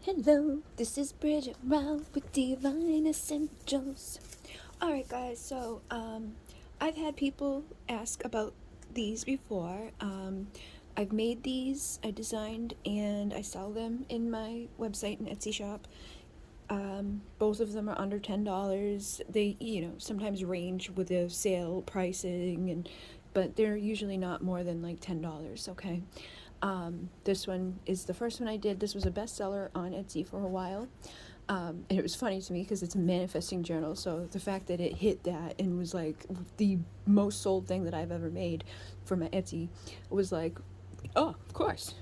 Hello, this is Bridget Rao with Divine Essentials. Alright guys, so I've had people ask about these before. I've made these, I designed, and I sell them in my website and Etsy shop. Both of them are under $10. They, sometimes range with the sale pricing, but they're usually not more than like $10, okay? This one is the first one I did. This was a bestseller on Etsy for a while. And it was funny to me because it's a manifesting journal. So the fact that it hit that and was like the most sold thing that I've ever made for my Etsy was like, oh, of course,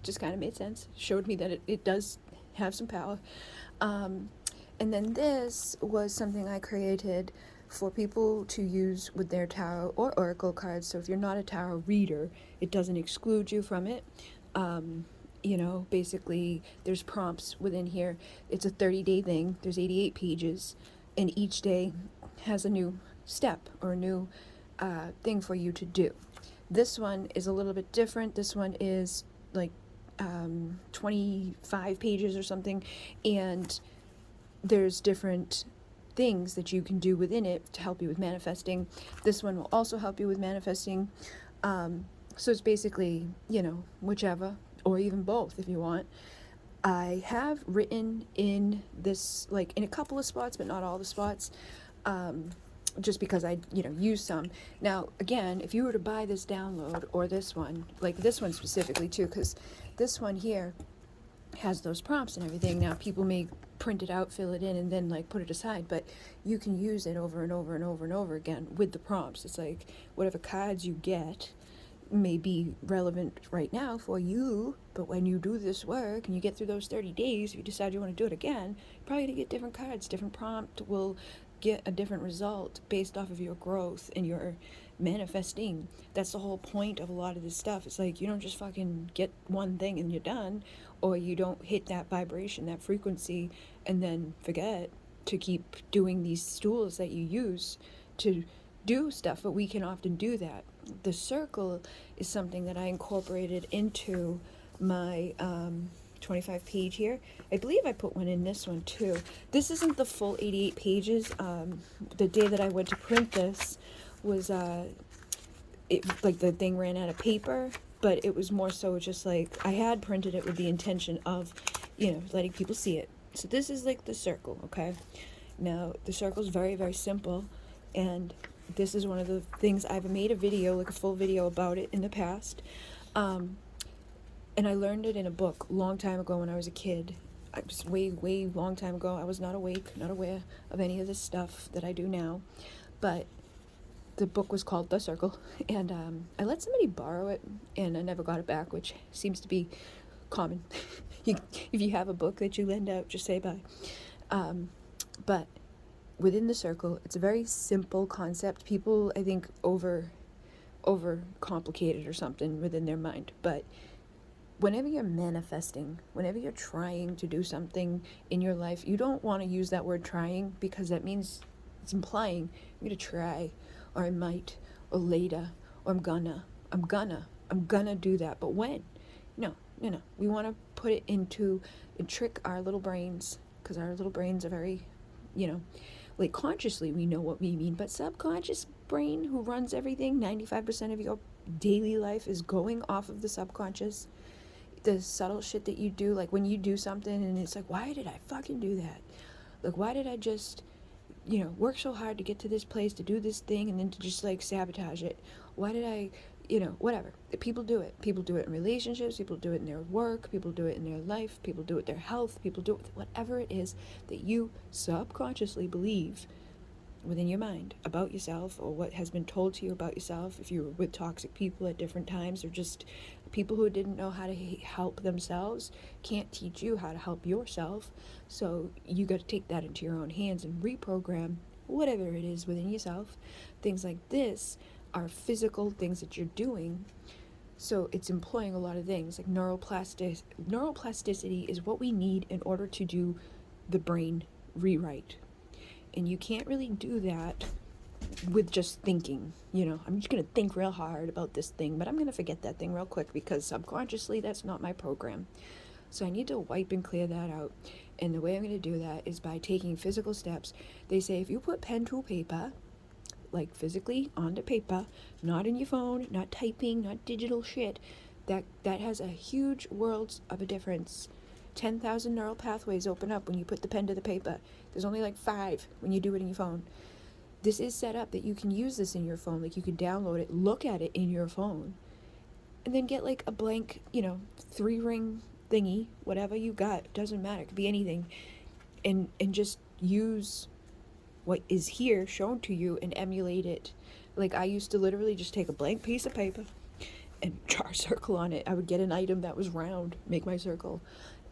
just kind of made sense. Showed me that it does have some power. And then this was something I created for people to use with their tarot or oracle cards. So if you're not a tarot reader, it doesn't exclude you from it. Basically there's prompts within here. It's a 30-day thing. There's 88 pages, and each day has a new step or a new thing for you to do. This one is a little bit different. This one is like 25 pages or something, and there's different things that you can do within it to help you with manifesting. This one will also help you with manifesting. So it's basically, whichever, or even both if you want. I have written in this, like in a couple of spots, but not all the spots, just because I, use some. Now, again, if you were to buy this download or this one, like this one specifically too, because this one here has those prompts and everything. Now, people may print it out, fill it in, and then like put it aside, but you can use it over and over and over and over again with the prompts. It's like whatever cards you get may be relevant right now for you, but when you do this work and you get through those 30 days, if you decide you want to do it again, you're probably going to get different cards. Different prompt will get a different result based off of your growth and your manifesting. That's the whole point of a lot of this stuff. It's like you don't just fucking get one thing and you're done, or you don't hit that vibration, that frequency, and then forget to keep doing these tools that you use to do stuff. But we can often do that. The circle is something that I incorporated into my 25 page here. I believe I put one in this one too. This isn't the full 88 pages. The day that I went to print this was like the thing ran out of paper, but it was more so just like I had printed it with the intention of, letting people see it. So this is like the circle, okay? Now, the circle is very, very simple, and this is one of the things I've made a video, like a full video about it in the past. And I learned it in a book long time ago when I was a kid. Just way, way long time ago. I was not awake, not aware of any of this stuff that I do now. But the book was called The Circle, and I let somebody borrow it, and I never got it back, which seems to be common. If you have a book that you lend out, just say bye. But within the circle, it's a very simple concept. People, I think, over complicate it or something within their mind. But whenever you're manifesting, whenever you're trying to do something in your life, you don't want to use that word trying, because that means it's implying I'm going to try, or I might, or later, or I'm gonna do that. But when? No. We want to put it into and trick our little brains, because our little brains are very, like consciously we know what we mean, but subconscious brain, who runs everything, 95% of your daily life is going off of the subconscious. The subtle shit that you do, like when you do something and it's like, why did I fucking do that? Like, why did I just work so hard to get to this place, to do this thing, and then to just like sabotage it? Why did I, whatever. People do it. People do it in relationships. People do it in their work. People do it in their life. People do it with their health. People do it with whatever it is that you subconsciously believe within your mind about yourself, or what has been told to you about yourself. If you were with toxic people at different times, or just people who didn't know how to help themselves, can't teach you how to help yourself. So you got to take that into your own hands and reprogram whatever it is within yourself. Things like this are physical things that you're doing. So it's employing a lot of things like neuroplasticity is what we need in order to do the brain rewrite. And you can't really do that with just thinking. I'm just going to think real hard about this thing, but I'm going to forget that thing real quick, because subconsciously that's not my program. So I need to wipe and clear that out. And the way I'm going to do that is by taking physical steps. They say if you put pen to paper, like physically onto paper, not in your phone, not typing, not digital shit, that has a huge world of a difference. 10,000 neural pathways open up when you put the pen to the paper. There's only like 5 when you do it in your phone. This is set up that you can use this in your phone. Like you can download it, look at it in your phone, and then get like a blank, 3-ring thingy, whatever you got, doesn't matter, it could be anything, and just use what is here shown to you and emulate it. Like I used to literally just take a blank piece of paper and draw a circle on it. I would get an item that was round, make my circle,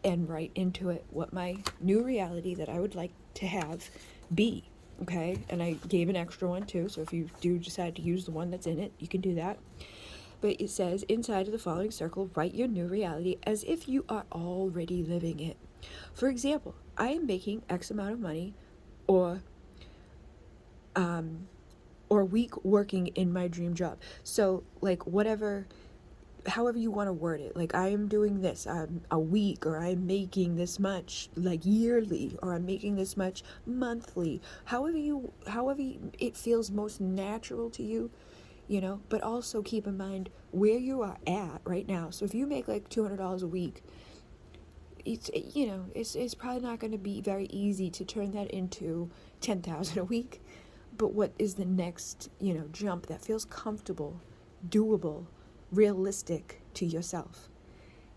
and write into it what my new reality that I would like to have be. Okay, and I gave an extra one too, so if you do decide to use the one that's in it, you can do that. But it says, inside of the following circle, write your new reality as if you are already living it. For example, I am making X amount of money, or a week working in my dream job. So like however you want to word it, like I am doing this, I'm a week, or I'm making this much like yearly, or I'm making this much monthly, however it feels most natural to you, but also keep in mind where you are at right now. So if you make like $200 a week, it's probably not going to be very easy to turn that into 10,000 a week. But what is the next, jump that feels comfortable, doable, realistic to yourself?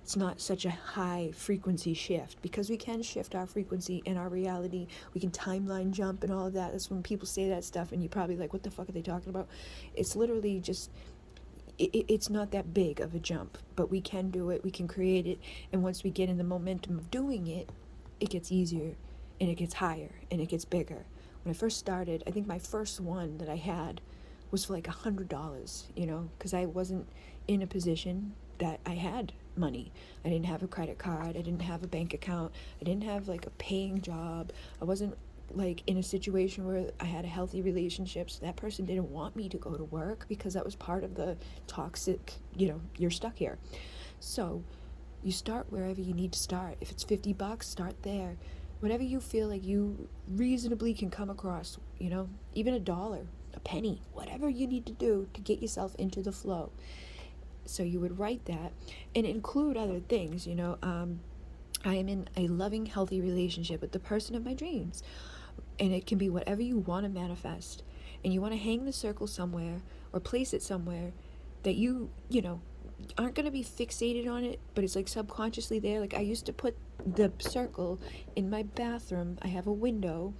It's not such a high frequency shift, because we can shift our frequency and our reality. We can timeline jump and all of that. That's when people say that stuff and you're probably like, what the fuck are they talking about? It's literally just, it's not that big of a jump, but we can do it, we can create it. And once we get in the momentum of doing it, it gets easier and it gets higher and it gets bigger. When I first started, I think my first one that I had was for like $100, because I wasn't in a position that I had money. I didn't have a credit card. I didn't have a bank account. I didn't have like a paying job. I wasn't like in a situation where I had a healthy relationship. So that person didn't want me to go to work, because that was part of the toxic, you're stuck here. So you start wherever you need to start. If it's $50, start there. Whatever you feel like you reasonably can come across, even $1, a penny, whatever you need to do to get yourself into the flow. So you would write that and include other things, I am in a loving, healthy relationship with the person of my dreams. And it can be whatever you want to manifest. And you want to hang the circle somewhere or place it somewhere that you aren't going to be fixated on it, but it's like subconsciously there. Like I used to put the circle in my bathroom. I have a window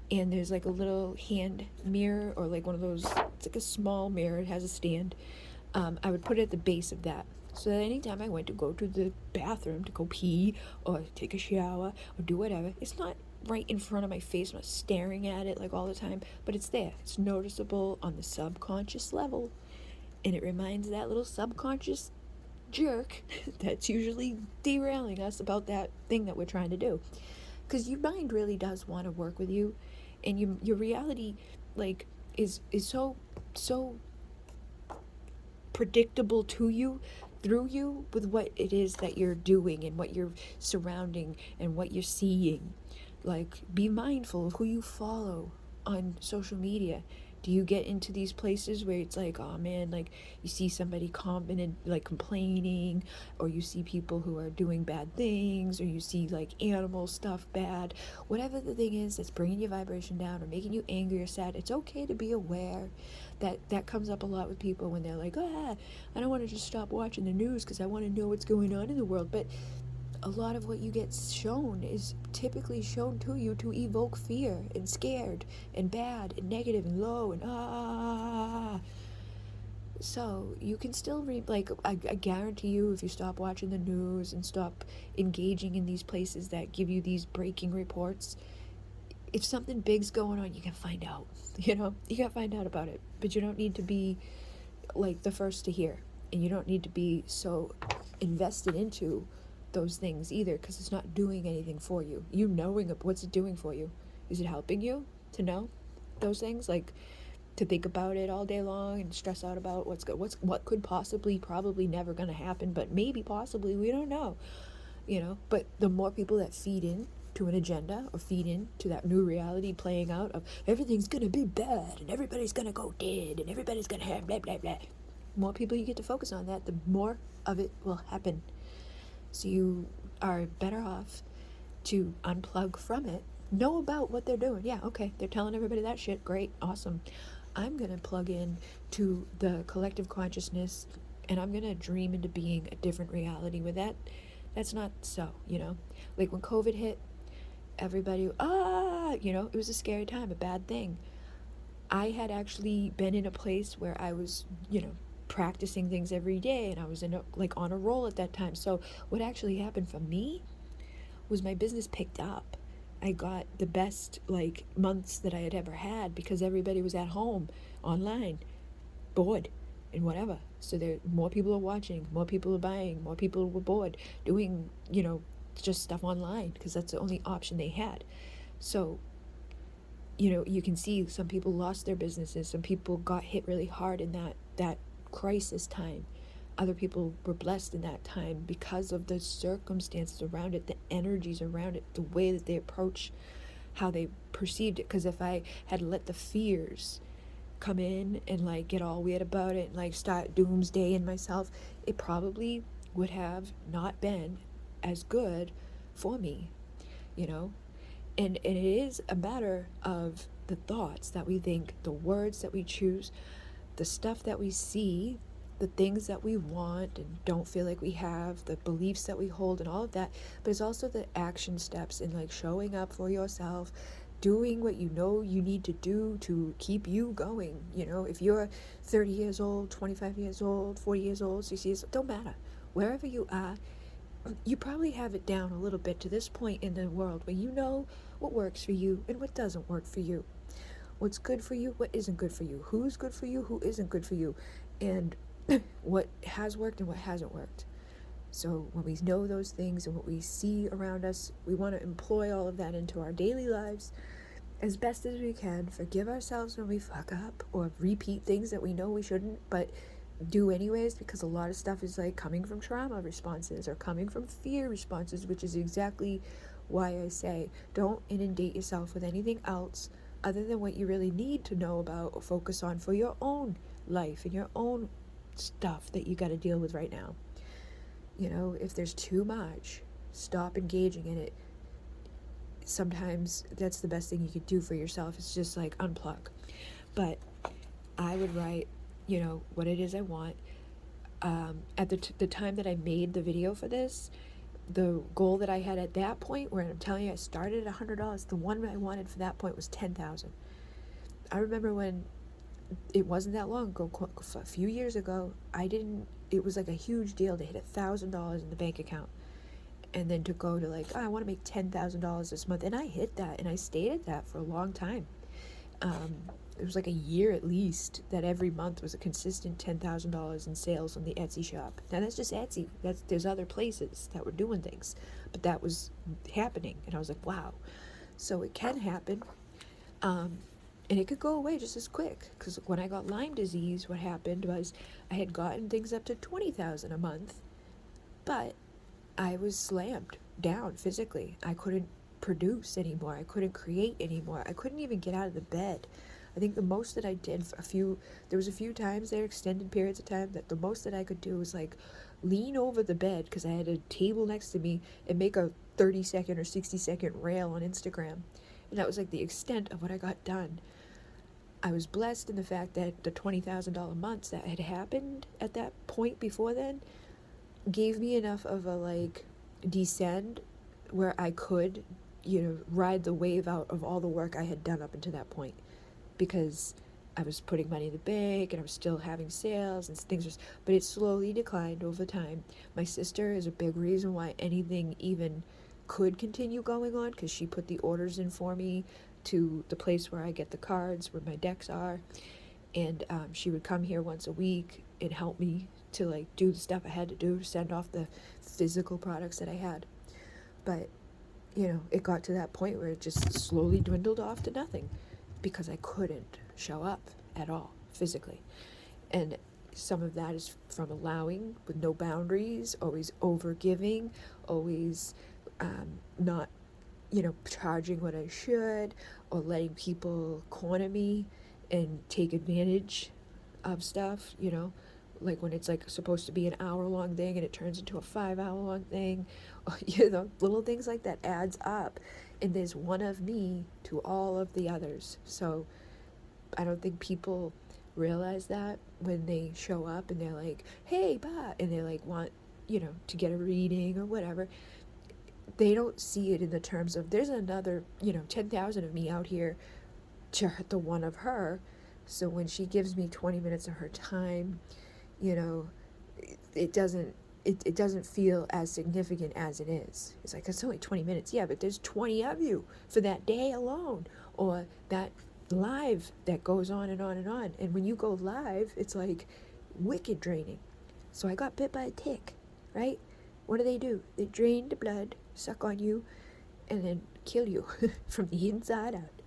and there's like a little hand mirror, or like one of those, it's like a small mirror, it has a stand. I would put it at the base of that, so that anytime I went to go to the bathroom to go pee or take a shower or do whatever, it's not right in front of my face. I'm not staring at it like all the time, but it's there. It's noticeable on the subconscious level. And it reminds that little subconscious jerk that's usually derailing us about that thing that we're trying to do. Because your mind really does want to work with you, and your reality like is so predictable to you, through you, with what it is that you're doing and what you're surrounding and what you're seeing. Like, be mindful of who you follow on social media. Do you get into these places where it's like, oh man, like you see somebody commenting, like complaining, or you see people who are doing bad things, or you see like animal stuff bad, whatever the thing is that's bringing your vibration down or making you angry or sad, it's okay to be aware. That comes up a lot with people when they're like, I don't want to just stop watching the news because I want to know what's going on in the world. But a lot of what you get shown is typically shown to you to evoke fear and scared and bad and negative and low and So you can still I guarantee you, if you stop watching the news and stop engaging in these places that give you these breaking reports, if something big's going on, you can find out. You can find out about it. But you don't need to be like the first to hear, and you don't need to be so invested into those things either, because it's not doing anything for you. You knowing what's it doing for you? Is it helping you to know those things? Like, to think about it all day long and stress out about what could possibly, probably never gonna happen, but maybe, possibly, we don't know. But the more people that feed in to an agenda or feed in to that new reality playing out of everything's gonna be bad and everybody's gonna go dead and everybody's gonna have blah blah blah, more people you get to focus on that, the more of it will happen. So you are better off to unplug from it, know about what they're doing. Yeah, okay, they're telling everybody that shit, great, awesome. I'm gonna plug in to the collective consciousness, and I'm gonna dream into being a different reality with that. That's not so, like when COVID hit, everybody, it was a scary time, a bad thing. I had actually been in a place where I was, practicing things every day, and I was on a roll at that time. So what actually happened for me was my business picked up. I got the best months that I had ever had because everybody was at home, online, bored, and whatever. So there, more people are watching, more people are buying, more people were bored, doing just stuff online because that's the only option they had. So you can see some people lost their businesses, some people got hit really hard in that crisis time. Other people were blessed in that time because of the circumstances around it, the energies around it, the way that they approach, how they perceived it. Because if I had let the fears come in and get all weird about it and start doomsdaying myself, it probably would have not been as good for me, and it is a matter of the thoughts that we think, the words that we choose, the stuff that we see, the things that we want and don't feel like we have, the beliefs that we hold and all of that. But it's also the action steps in showing up for yourself, doing what you know you need to do to keep you going. If you're 30 years old, 25 years old, 40 years old, 60 years old, don't matter. Wherever you are, you probably have it down a little bit to this point in the world where you know what works for you and what doesn't work for you. What's good for you, what isn't good for you, who's good for you, who isn't good for you, and what has worked and what hasn't worked. So when we know those things and what we see around us, we want to employ all of that into our daily lives as best as we can. Forgive ourselves when we fuck up or repeat things that we know we shouldn't, but do anyways, because a lot of stuff is coming from trauma responses or coming from fear responses, which is exactly why I say don't inundate yourself with anything else other than what you really need to know about or focus on for your own life and your own stuff that you got to deal with right now. If there's too much, stop engaging in it. Sometimes that's the best thing you could do for yourself. It's just unplug. But I would write what it is I want. At the time that I made the video for this, the goal that I had at that point, where I'm telling you I started at $100, the one I wanted for that point was $10,000. I remember when it wasn't that long ago, a few years ago, it was a huge deal to hit $1,000 in the bank account. And then to go to I want to make $10,000 this month. And I hit that, and I stayed at that for a long time. It was a year at least that every month was a consistent $10,000 in sales on the Etsy shop. Now that's just Etsy. There's other places that were doing things, but that was happening, and I was like, wow. So it can happen, and it could go away just as quick. Because when I got Lyme disease, what happened was I had gotten things up to $20,000 a month, but I was slammed down physically. I couldn't produce anymore. I couldn't create anymore. I couldn't even get out of the bed. I think the most that I did there was a few times there, extended periods of time, that the most that I could do was lean over the bed because I had a table next to me and make a 30-second or 60-second reel on Instagram. And that was the extent of what I got done. I was blessed in the fact that the $20,000 months that had happened at that point before then gave me enough of a descend where I could, ride the wave out of all the work I had done up until that point, because I was putting money in the bank and I was still having sales and things, but it slowly declined over time. My sister is a big reason why anything even could continue going on, because she put the orders in for me to the place where I get the cards, where my decks are, and she would come here once a week and help me to do the stuff I had to do to send off the physical products that I had. But it got to that point where it just slowly dwindled off to nothing because I couldn't show up at all physically. And some of that is from allowing with no boundaries, always over giving, always not, charging what I should, or letting people corner me and take advantage of stuff, like when it's like supposed to be an hour long thing and it turns into a 5 hour long thing, or, little things like that adds up. And there's one of me to all of the others. So I don't think people realize that when they show up and they're like, hey, bah, and they like want, to get a reading or whatever. They don't see it in the terms of there's another, 10,000 of me out here to the one of her. So when she gives me 20 minutes of her time, it doesn't feel as significant as it is. It's like, it's only 20 minutes. Yeah, but there's 20 of you for that day alone, or that live that goes on and on and on. And when you go live, it's like wicked draining. So I got bit by a tick, right? What do? They drain the blood, suck on you, and then kill you from the inside out.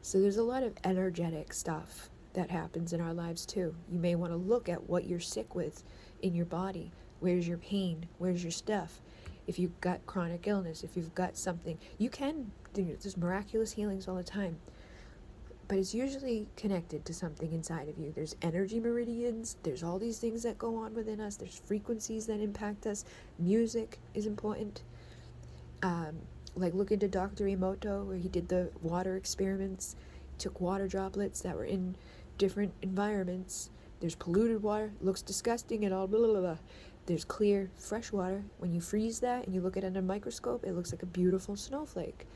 So there's a lot of energetic stuff that happens in our lives too. You may want to look at what you're sick with in your body. Where's your pain? Where's your stuff? If you've got chronic illness, if you've got something, you can, there's miraculous healings all the time. But it's usually connected to something inside of you. There's energy meridians. There's all these things that go on within us. There's frequencies that impact us. Music is important. Like look into Dr. Emoto, where he did the water experiments. He took water droplets that were in different environments. There's polluted water, looks disgusting and all blah, blah, blah. There's clear, fresh water. When you freeze that and you look at it under a microscope, it looks like a beautiful snowflake.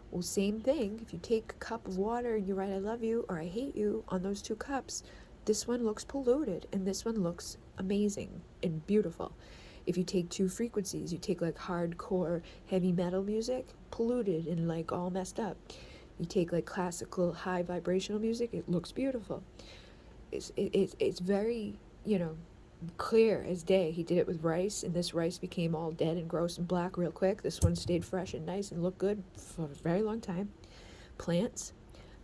Well, same thing, if you take a cup of water and you write I love you or I hate you on those 2 cups, this one looks polluted and this one looks amazing and beautiful. If you take 2 frequencies, you take like hardcore heavy metal music, polluted and like all messed up. You take like classical high vibrational music, it looks beautiful. It's very, clear as day. He did it with rice, and this rice became all dead and gross and black real quick. This one stayed fresh and nice and looked good for a very long time. Plants,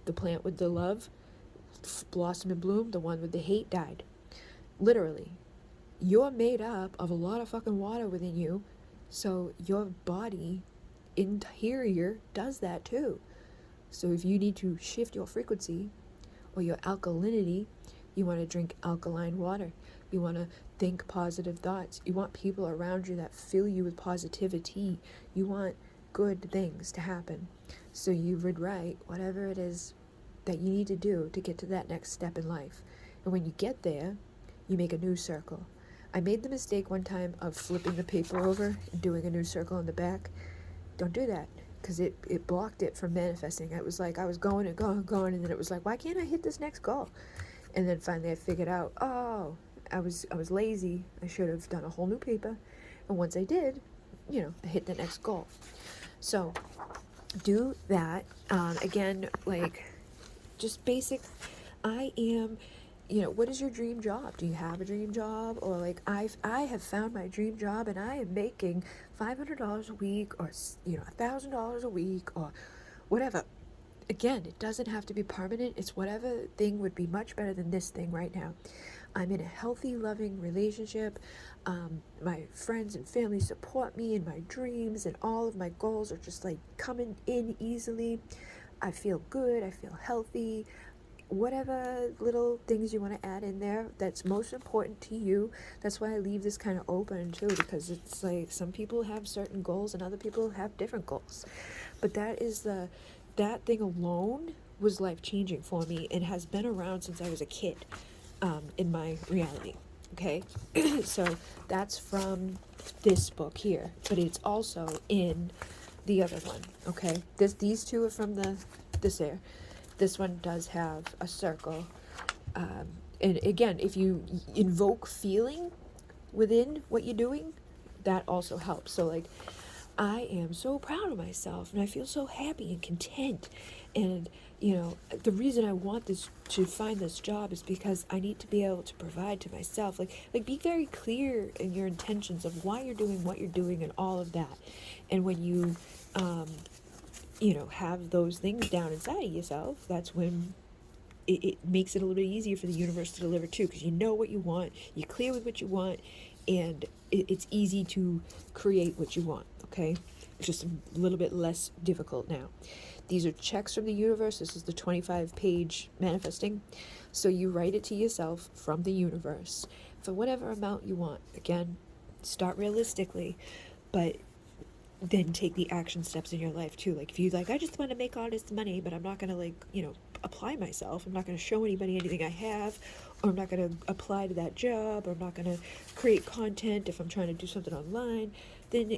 the plant with the love, blossom and bloom, the one with the hate died. Literally. You're made up of a lot of fucking water within you, so your body interior does that too. So if you need to shift your frequency or your alkalinity, you want to drink alkaline water. You want to think positive thoughts. You want people around you that fill you with positivity. You want good things to happen. So you would write whatever it is that you need to do to get to that next step in life. And when you get there, you make a new circle. I made the mistake one time of flipping the paper over and doing a new circle in the back. Don't do that, because it blocked it from manifesting. It was like I was going and going, and then it was like, why can't I hit this next goal? And then finally I figured out, I was lazy. I should have done a whole new paper. And once I did, I hit the next goal. So do that. Again, like just basic. I am, what is your dream job? Do you have a dream job? Or like I have found my dream job and I am making $500 a week or, $1,000 a week or whatever. Again, it doesn't have to be permanent. It's whatever thing would be much better than this thing right now. I'm in a healthy, loving relationship. My friends and family support me in my dreams, and all of my goals are just like coming in easily. I feel good. I feel healthy. Whatever little things you want to add in there that's most important to you. That's why I leave this kind of open too, because it's like some people have certain goals and other people have different goals. But that thing alone was life-changing for me and has been around since I was a kid, in my reality. Okay, so that's from this book here, but it's also in the other one. Okay, these 2 are from this there. This one does have a circle, and again, if you invoke feeling within what you're doing, that also helps. So like, I am so proud of myself and I feel so happy and content, and the reason I want to find this job is because I need to be able to provide to myself. Like be very clear in your intentions of why you're doing what you're doing and all of that. And when you have those things down inside of yourself, that's when it makes it a little bit easier for the universe to deliver too, because you know what you want, you're clear with what you want, and it's easy to create what you want, okay? It's just a little bit less difficult now. These are checks from the universe. This is the 25-page manifesting. So you write it to yourself from the universe for whatever amount you want. Again, start realistically, but then take the action steps in your life too. Like if you like, I just want to make all this money, but I'm not going to like, apply myself. I'm not going to show anybody anything I have, or I'm not going to apply to that job, or I'm not going to create content if I'm trying to do something online, then,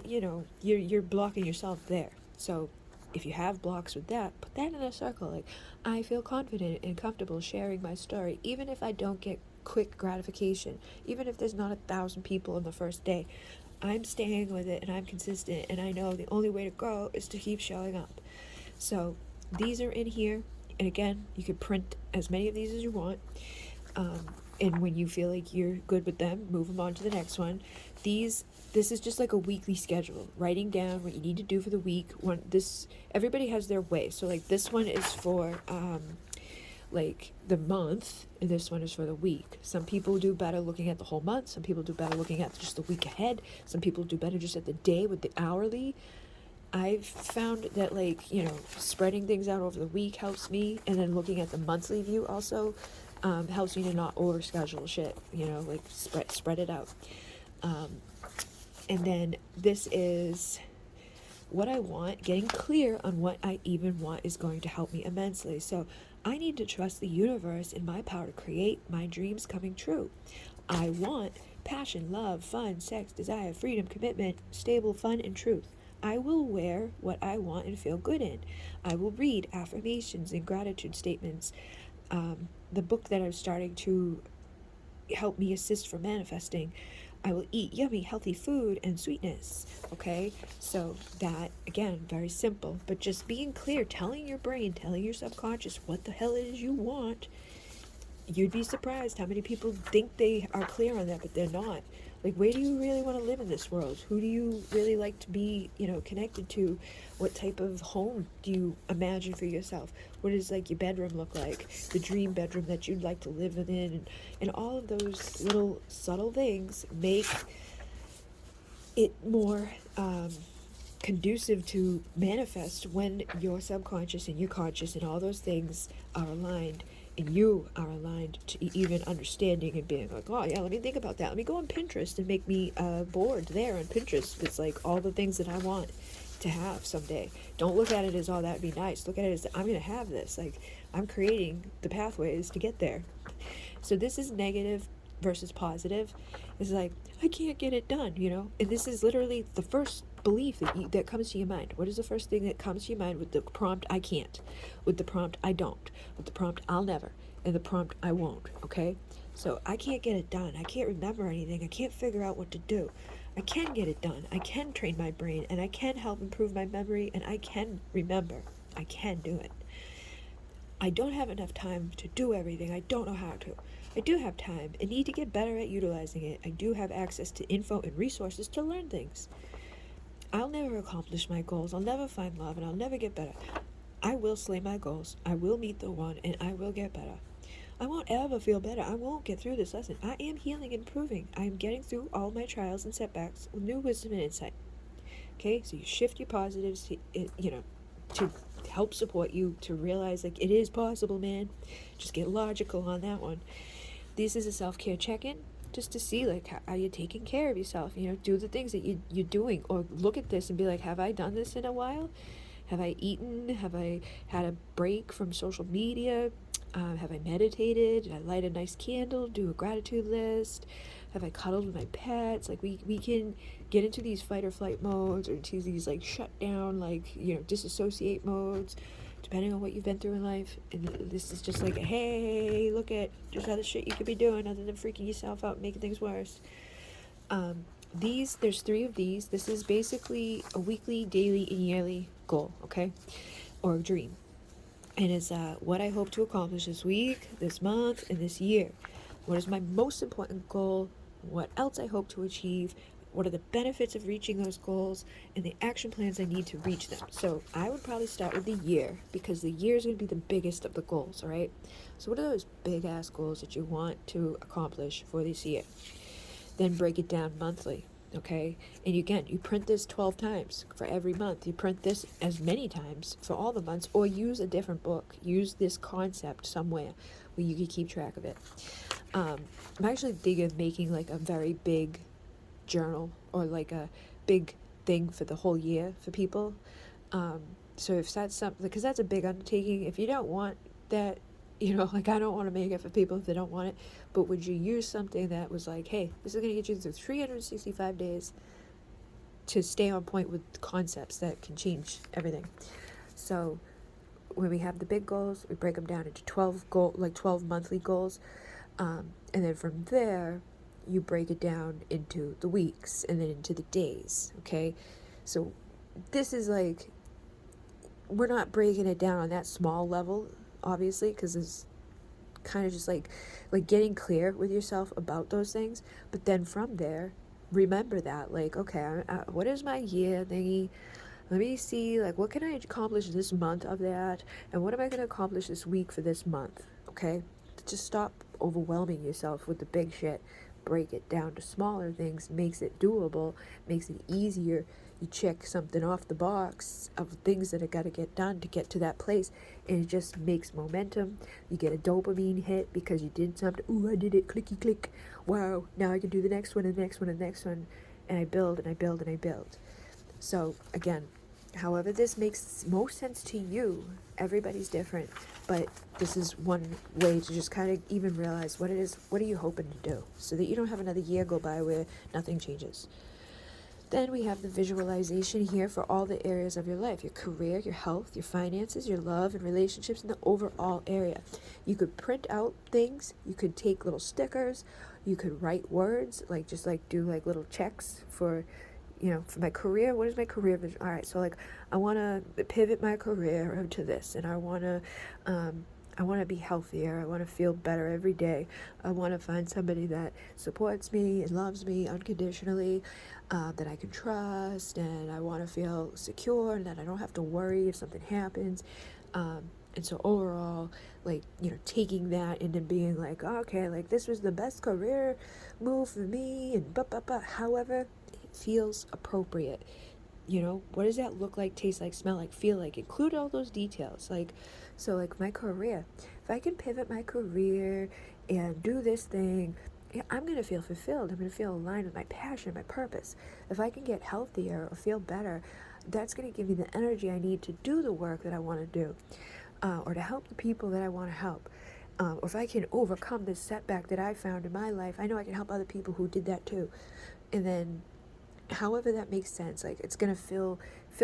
you're blocking yourself there. So if you have blocks with that, put that in a circle. Like, I feel confident and comfortable sharing my story, even if I don't get quick gratification, even if there's not 1,000 people on the first day. I'm staying with it and I'm consistent, and I know the only way to grow is to keep showing up. So these are in here, and again, you can print as many of these as you want, and when you feel like you're good with them, move them on to the next one. This is just like a weekly schedule, writing down what you need to do for the week. Everybody has their way, so like this one is for like the month, and this one is for the week. Some people do better looking at the whole month. Some people do better looking at just the week ahead. Some people do better just at the day with the hourly. I've found that spreading things out over the week helps me, and then looking at the monthly view also helps me to not overschedule shit. Like spread it out. And then this is what I want. Getting clear on what I even want is going to help me immensely. So I need to trust the universe and my power to create my dreams coming true. I want passion, love, fun, sex, desire, freedom, commitment, stable, fun, and truth. I will wear what I want and feel good in. I will read affirmations and gratitude statements. The book that I'm starting to help me assist for manifesting. I will eat yummy, healthy food and sweetness. Okay, so that, again, very simple, but just being clear, telling your brain, telling your subconscious what the hell it is you want. You'd be surprised how many people think they are clear on that, but they're not. Like, where do you really want to live in this world? Who do you really like to be, connected to? What type of home do you imagine for yourself? What does, your bedroom look like? The dream bedroom that you'd like to live in? And all of those little subtle things make it more conducive to manifest when your subconscious and your conscious and all those things are aligned, and you are aligned to even understanding and being like, oh yeah, let me think about that. Let me go on Pinterest and make me a board there on Pinterest. It's like all the things that I want to have someday. Don't look at it as, oh, that'd be nice. Look at it as, I'm going to have this. Like, I'm creating the pathways to get there. So this is negative versus positive. It's like, I can't get it done, And this is literally the first belief that comes to your mind. What is the first thing that comes to your mind with the prompt, I can't, with the prompt, I don't, with the prompt, I'll never, and the prompt, I won't, okay? So I can't get it done. I can't remember anything. I can't figure out what to do. I can get it done. I can train my brain, and I can help improve my memory, and I can remember. I can do it. I don't have enough time to do everything. I don't know how to. I do have time and need to get better at utilizing it. I do have access to info and resources to learn things. I'll never accomplish my goals. I'll never find love, and I'll never get better. I will slay my goals. I will meet the one, and I will get better. I won't ever feel better. I won't get through this lesson. I am healing and improving. I am getting through all my trials and setbacks with new wisdom and insight. Okay, so you shift your positives to help support you to realize, it is possible, man. Just get logical on that one. This is a self-care check-in, just to see, how you're taking care of yourself. Do the things that you're doing, or look at this and be like, have I done this in a while? Have I eaten? Have I had a break from social media? Have I meditated? Did I light a nice candle? Do a gratitude list? Have I cuddled with my pets? We can get into these fight or flight modes, or into these shut down, disassociate modes, depending on what you've been through in life. And this is just hey, look at just other shit you could be doing other than freaking yourself out and making things worse. There's 3 of these. This is basically a weekly, daily, and yearly goal, okay? Or a dream. And it's what I hope to accomplish this week, this month, and this year. What is my most important goal? What else I hope to achieve? what are the benefits of reaching those goals, and the action plans I need to reach them. So I would probably start with the year, because the year is going to be the biggest of the goals, all right? So what are those big ass goals that you want to accomplish for this year? Then break it down monthly, okay? And again, you print this 12 times for every month. You print this as many times for all the months, or use a different book. Use this concept somewhere where you can keep track of it. I'm actually thinking of making like a very big journal, or like a big thing for the whole year for people. So if that's something, because that's a big undertaking. If you don't want that, like I don't want to make it for people if they don't want it, but would you use something that was like, hey, this is going to get you through 365 days to stay on point with concepts that can change everything. So when we have the big goals, we break them down into 12 monthly goals, and then from there you break it down into the weeks and then into the days, okay? So this is like, we're not breaking it down on that small level, obviously, because it's kind of just like getting clear with yourself about those things. But then from there, remember that, like, okay, what is my year thingy? Let me see, like, what can I accomplish this month of that? And what am I going to accomplish this week for this month, okay? Just stop overwhelming yourself with the big shit. Break it down to smaller things, makes it doable, makes it easier. You check something off the box of things that have got to get done to get to that place, and it just makes momentum. You get a dopamine hit because you did something. Ooh, I did it, clicky click. Wow, now I can do the next one and the next one and the next one. And I build and I build and I build. So again, however this makes most sense to you, everybody's different, but this is one way to just kind of even realize what it is, what are you hoping to do, so that you don't have another year go by where nothing changes. Then we have the visualization here for all the areas of your life: your career, your health, your finances, your love and relationships, and the overall area. You could print out things, you could take little stickers, you could write words, like just like do like little checks for, for my career. What is my career vision? All right, so like I want to pivot my career into this, and I want to be healthier. I want to feel better every day. I want to find somebody that supports me and loves me unconditionally, that I can trust, and I want to feel secure and that I don't have to worry if something happens. And so overall, like, taking that and then being like, okay, like this was the best career move for me, and however it feels appropriate. What does that look like, taste like, smell like, feel like? Include all those details. Like, so like my career, if I can pivot my career and do this thing, I'm going to feel fulfilled. I'm going to feel aligned with my passion, my purpose. If I can get healthier or feel better, that's going to give me the energy I need to do the work that I want to do, or to help the people that I want to help. Or if I can overcome this setback that I found in my life, I know I can help other people who did that too. And then however that makes sense, like it's going to fill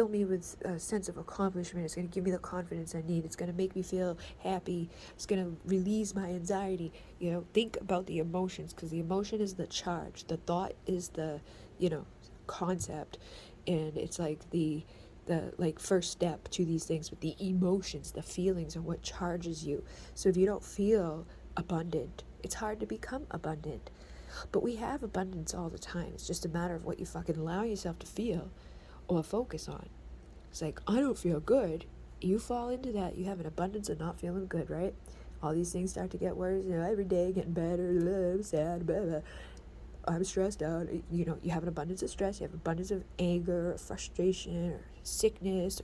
me with a sense of accomplishment. It's going to give me the confidence I need. It's going to make me feel happy. It's going to release my anxiety. Think about the emotions, because the emotion is the charge, the thought is the concept, and it's like the like first step to these things. But the emotions, the feelings, are what charges you. So if you don't feel abundant, it's hard to become abundant. But we have abundance all the time. It's just a matter of what you fucking allow yourself to feel or focus on. It's like, I don't feel good. You fall into that. You have an abundance of not feeling good, right? All these things start to get worse, every day getting better, I'm sad, blah, blah. I'm stressed out. You have an abundance of stress. You have an abundance of anger or frustration or sickness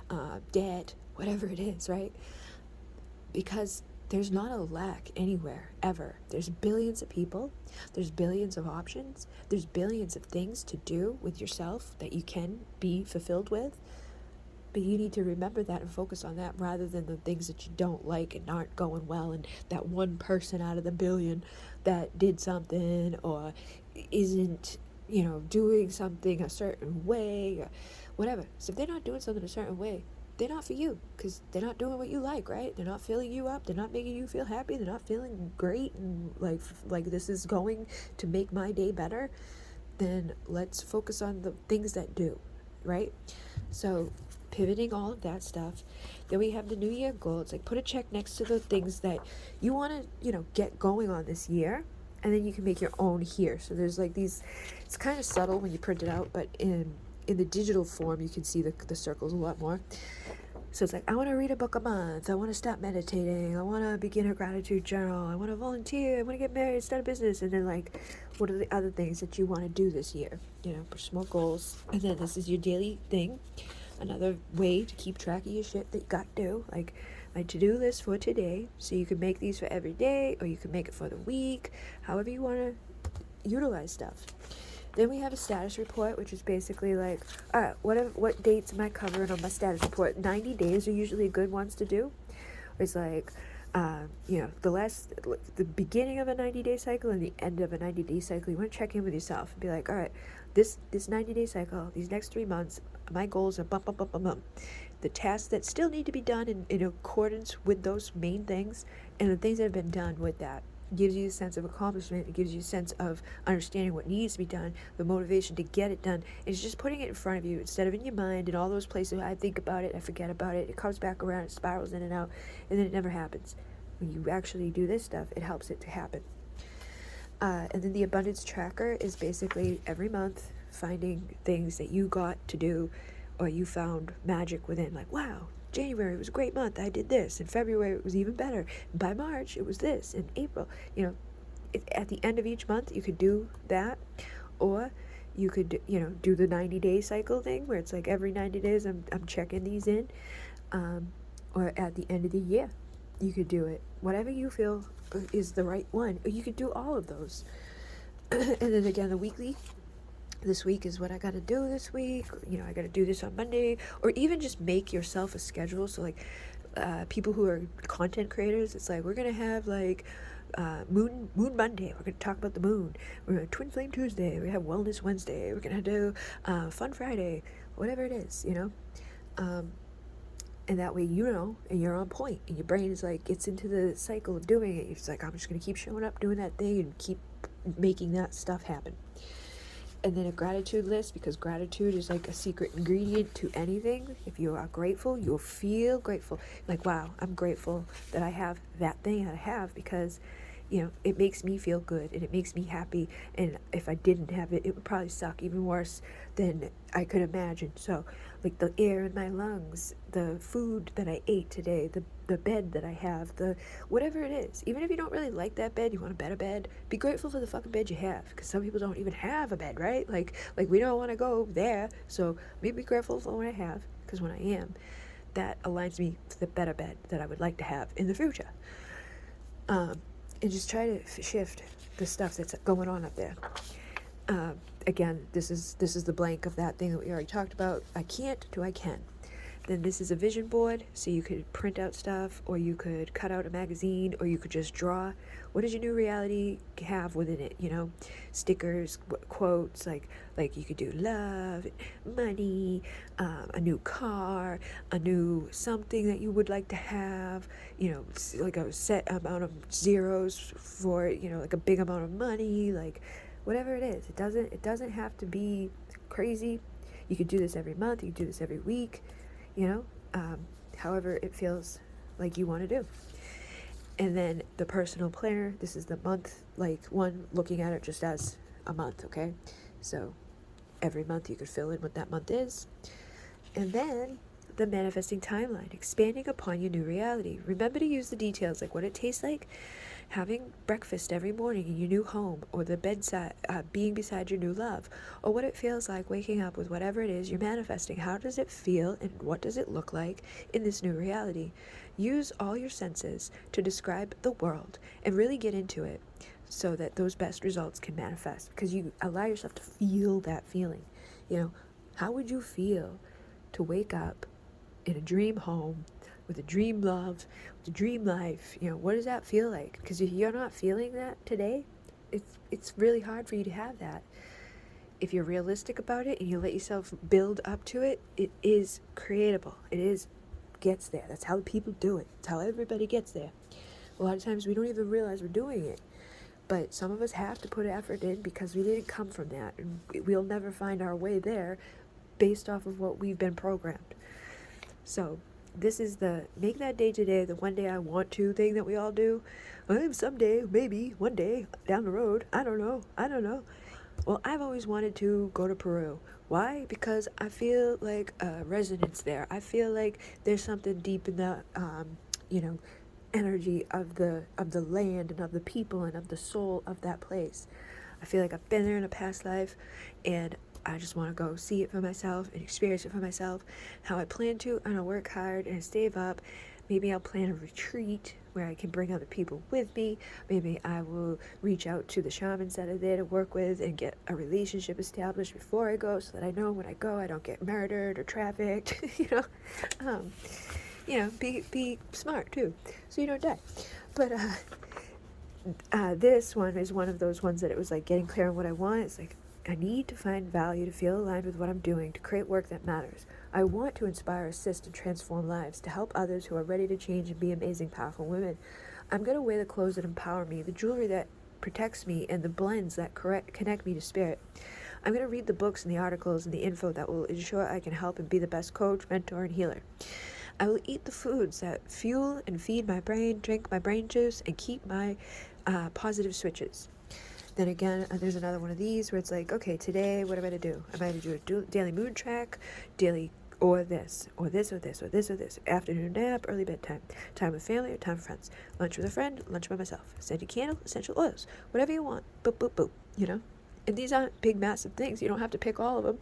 or debt, whatever it is, right? Because there's not a lack anywhere, ever. There's billions of people. There's billions of options. There's billions of things to do with yourself that you can be fulfilled with. But you need to remember that and focus on that, rather than the things that you don't like and aren't going well, and that one person out of the billion that did something or isn't, doing something a certain way or whatever. So if they're not doing something a certain way, they're not for you, because they're not doing what you like, right? They're not filling you up. They're not making you feel happy. They're not feeling great and like this is going to make my day better. Then let's focus on the things that do, right? So pivoting all of that stuff. Then we have the New Year goal. It's like, put a check next to the things that you want to, get going on this year. And then you can make your own here. So there's like these, it's kind of subtle when you print it out, but in the digital form, you can see the circles a lot more. So it's like, I want to read a book a month. I want to stop meditating. I want to begin a gratitude journal. I want to volunteer. I want to get married, start a business. And then like, what are the other things that you want to do this year? You know, personal goals. And then this is your daily thing. Another way to keep track of your shit that you got to do. Like my to-do list for today. So you can make these for every day, or you can make it for the week. However you want to utilize stuff. Then we have a status report, which is basically like, all right, what dates am I covering on my status report? 90 days are usually good ones to do. It's like, the beginning of a 90-day cycle and the end of a 90-day cycle. You want to check in with yourself and be like, all right, this 90-day cycle, these next 3 months, my goals are bump, bump, bump, bump, bump. The tasks that still need to be done in accordance with those main things, and the things that have been done with that. Gives you a sense of accomplishment. It gives you a sense of understanding what needs to be done, the motivation to get it done. It's just putting it in front of you instead of in your mind and all those places. I think about it, I forget about it, it comes back around, it spirals in and out, and then it never happens. When you actually do this stuff, it helps it to happen. And then the abundance tracker is basically every month finding things that you got to do, or you found magic within. Like, wow, January was a great month, I did this. In February it was even better. By March it was this. In April, at the end of each month you could do that, or you could do the 90-day cycle thing where it's like every 90 days I'm checking these in, or at the end of the year you could do it. Whatever you feel is the right one, or you could do all of those. And then again, the weekly. This week is what I got to do this week. I got to do this on Monday, or even just make yourself a schedule. So like people who are content creators, it's like we're gonna have like Moon Monday. We're gonna talk about the moon. We're gonna Twin Flame Tuesday. We have Wellness Wednesday. We're gonna do Fun Friday. Whatever it is, and that way and you're on point, and your brain is like gets into the cycle of doing it. It's like I'm just gonna keep showing up, doing that thing, and keep making that stuff happen. And then a gratitude list, because gratitude is like a secret ingredient to anything. If you are grateful, you'll feel grateful. Like, wow, I'm grateful that I have that thing that I have, because it makes me feel good and it makes me happy. And if I didn't have it, it would probably suck even worse than I could imagine. So like the air in my lungs, the food that I ate today, the bed that I have, the whatever it is. Even if you don't really like that bed, you want a better bed, be grateful for the fucking bed you have, because some people don't even have a bed, right? Like we don't want to go there, so maybe be grateful for what I have, because when I am, that aligns me to the better bed that I would like to have in the future. And just try to shift the stuff that's going on up there. Again, this is the blank of that thing that we already talked about. I can't to I can. Then this is a vision board, so you could print out stuff, or you could cut out a magazine, or you could just draw. What does your new reality have within it? Stickers, quotes, like you could do love, money, a new car, a new something that you would like to have, like a set amount of zeros for, like a big amount of money, like whatever it is. It doesn't have to be crazy. You could do this every month, you could do this every week, however it feels like you want to do. And then the personal planner, this is the month, like one, looking at it just as a month, okay? So every month you could fill in what that month is. And then the manifesting timeline, expanding upon your new reality. Remember to use the details, like what it tastes like having breakfast every morning in your new home, or the bedside, being beside your new love, or what it feels like waking up with whatever it is you're manifesting. How does it feel, and what does it look like in this new reality? Use all your senses to describe the world and really get into it, so that those best results can manifest, because you allow yourself to feel that feeling. How would you feel to wake up in a dream home with a dream love, with a dream life? What does that feel like? Because if you're not feeling that today, it's really hard for you to have that. If you're realistic about it and you let yourself build up to it, it is creatable. Gets there. That's how people do it. That's how everybody gets there. A lot of times we don't even realize we're doing it. But some of us have to put effort in, because we didn't come from that, and we'll never find our way there based off of what we've been programmed. So this is the make that day today the one day I want to thing that we all do. Someday, maybe one day down the road, I don't know. Well, I've always wanted to go to Peru. Why? Because I feel like a resonance there. I feel like there's something deep in the you know energy of the land and of the people and of the soul of that place. I feel like I've been there in a past life, and I just want to go see it for myself and experience it for myself. How I plan to, and I'll work hard and save up. Maybe I'll plan a retreat where I can bring other people with me. Maybe I will reach out to the shamans that are there to work with and get a relationship established before I go, so that I know when I go I don't get murdered or trafficked. Be smart too, so you don't die. But this one is one of those ones that it was like getting clear on what I want. It's like, I need to find value, to feel aligned with what I'm doing, to create work that matters. I want to inspire, assist, and transform lives, to help others who are ready to change and be amazing, powerful women. I'm going to wear the clothes that empower me, the jewelry that protects me, and the blends that connect me to spirit. I'm going to read the books and the articles and the info that will ensure I can help and be the best coach, mentor, and healer. I will eat the foods that fuel and feed my brain, drink my brain juice, and keep my positive switches. Then again, there's another one of these where it's like, okay, today, what am I going to do? Am I going to do a daily moon track, daily, or this, or this, or this, or this, or this, afternoon nap, early bedtime, time with family or time with friends, lunch with a friend, lunch by myself, scented candle, essential oils, whatever you want, boop, boop, boop, And these aren't big, massive things. You don't have to pick all of them,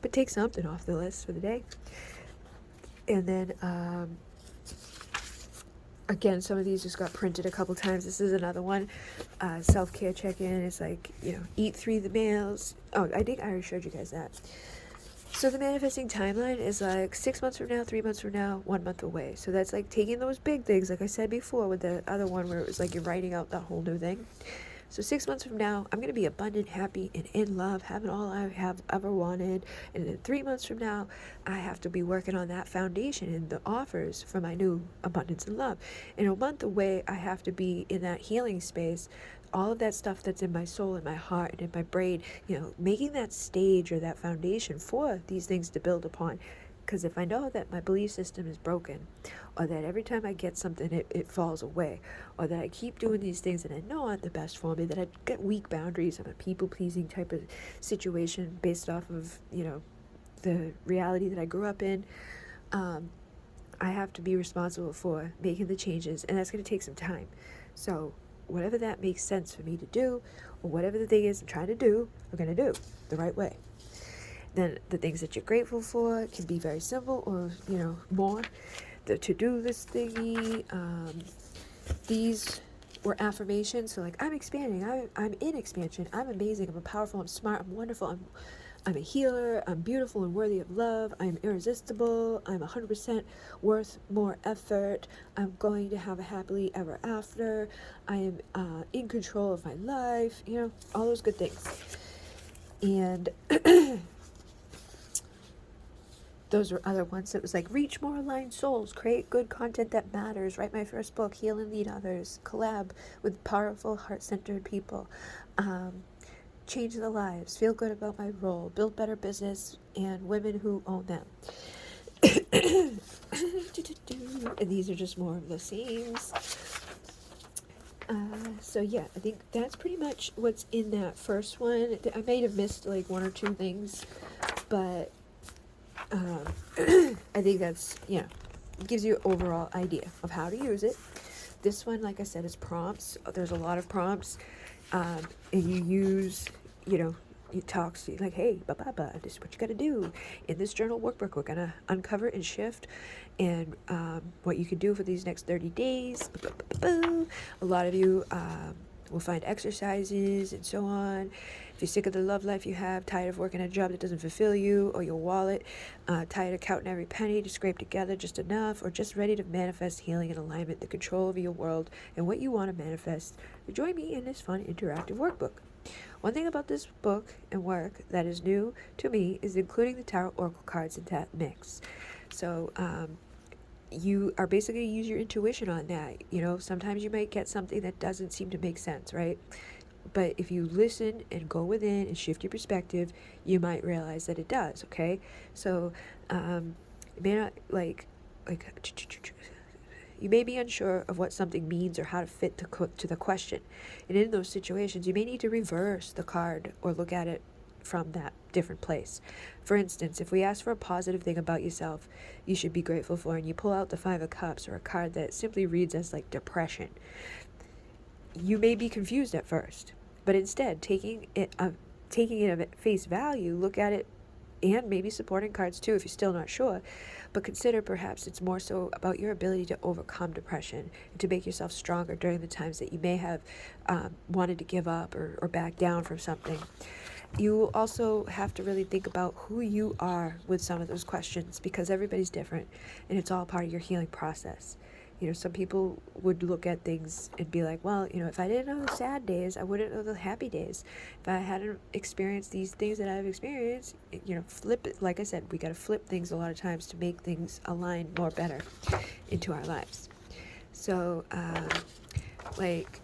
but take something off the list for the day. And then, again, some of these just got printed a couple times. This is another one. Self-care check-in. It's like, eat 3 meals. Oh, I think I already showed you guys that. So the manifesting timeline is like 6 months from now, 3 months from now, 1 month away. So that's like taking those big things, like I said before with the other one where it was like you're writing out the whole new thing. So 6 months from now, I'm going to be abundant, happy, and in love, having all I have ever wanted. And then 3 months from now, I have to be working on that foundation and the offers for my new abundance and love. And a month away, I have to be in that healing space, all of that stuff that's in my soul and my heart and in my brain, making that stage or that foundation for these things to build upon. Because if I know that my belief system is broken, or that every time I get something it falls away, or that I keep doing these things that I know aren't the best for me, that I get weak boundaries, I'm a people-pleasing type of situation based off of, the reality that I grew up in, I have to be responsible for making the changes, and that's going to take some time. So whatever that makes sense for me to do, or whatever the thing is I'm trying to do, I'm going to do the right way. Then the things that you're grateful for can be very simple or, more. The to-do list thingy. These were affirmations. So like, I'm expanding. I'm in expansion. I'm amazing. I'm powerful. I'm smart. I'm wonderful. I'm a healer. I'm beautiful and worthy of love. I'm irresistible. I'm 100% worth more effort. I'm going to have a happily ever after. I am in control of my life. All those good things. And those were other ones that was like, reach more aligned souls, create good content that matters, write my first book, heal and lead others, collab with powerful, heart-centered people, change their lives, feel good about my role, build better business, and women who own them. And these are just more of the themes. So yeah, I think that's pretty much what's in that first one. I may have missed like 1 or 2 things, but I think that's, gives you an overall idea of how to use it. This one, like I said, is prompts. There's a lot of prompts, and you use, it talks to you like, hey, this is what you got to do. In this journal workbook, we're going to uncover and shift and what you can do for these next 30 days. A lot of you will find exercises and so on. If you're sick of the love life you have, tired of working a job that doesn't fulfill you, or your wallet, tired of counting every penny to scrape together just enough, or just ready to manifest healing and alignment, the control over your world, and what you want to manifest, join me in this fun interactive workbook. One thing about this book and work that is new to me is including the tarot oracle cards in that mix. So you are basically use your intuition on that. Sometimes you might get something that doesn't seem to make sense, right? But if you listen and go within and shift your perspective, you might realize that it does, okay? So it may not, like, like, you may be unsure of what something means or how to fit to the question. And in those situations, you may need to reverse the card or look at it from that different place. For instance, if we ask for a positive thing about yourself you should be grateful for, and you pull out the Five of Cups or a card that simply reads as like depression, you may be confused at first. But instead, taking it at face value, look at it, and maybe supporting cards too if you're still not sure, but consider perhaps it's more so about your ability to overcome depression and to make yourself stronger during the times that you may have wanted to give up or back down from something. You also have to really think about who you are with some of those questions, because everybody's different and it's all part of your healing process. Some people would look at things and be like, well, if I didn't know the sad days, I wouldn't know the happy days. If I hadn't experienced these things that I've experienced, flip it. Like I said, we got to flip things a lot of times to make things align more better into our lives. So, like,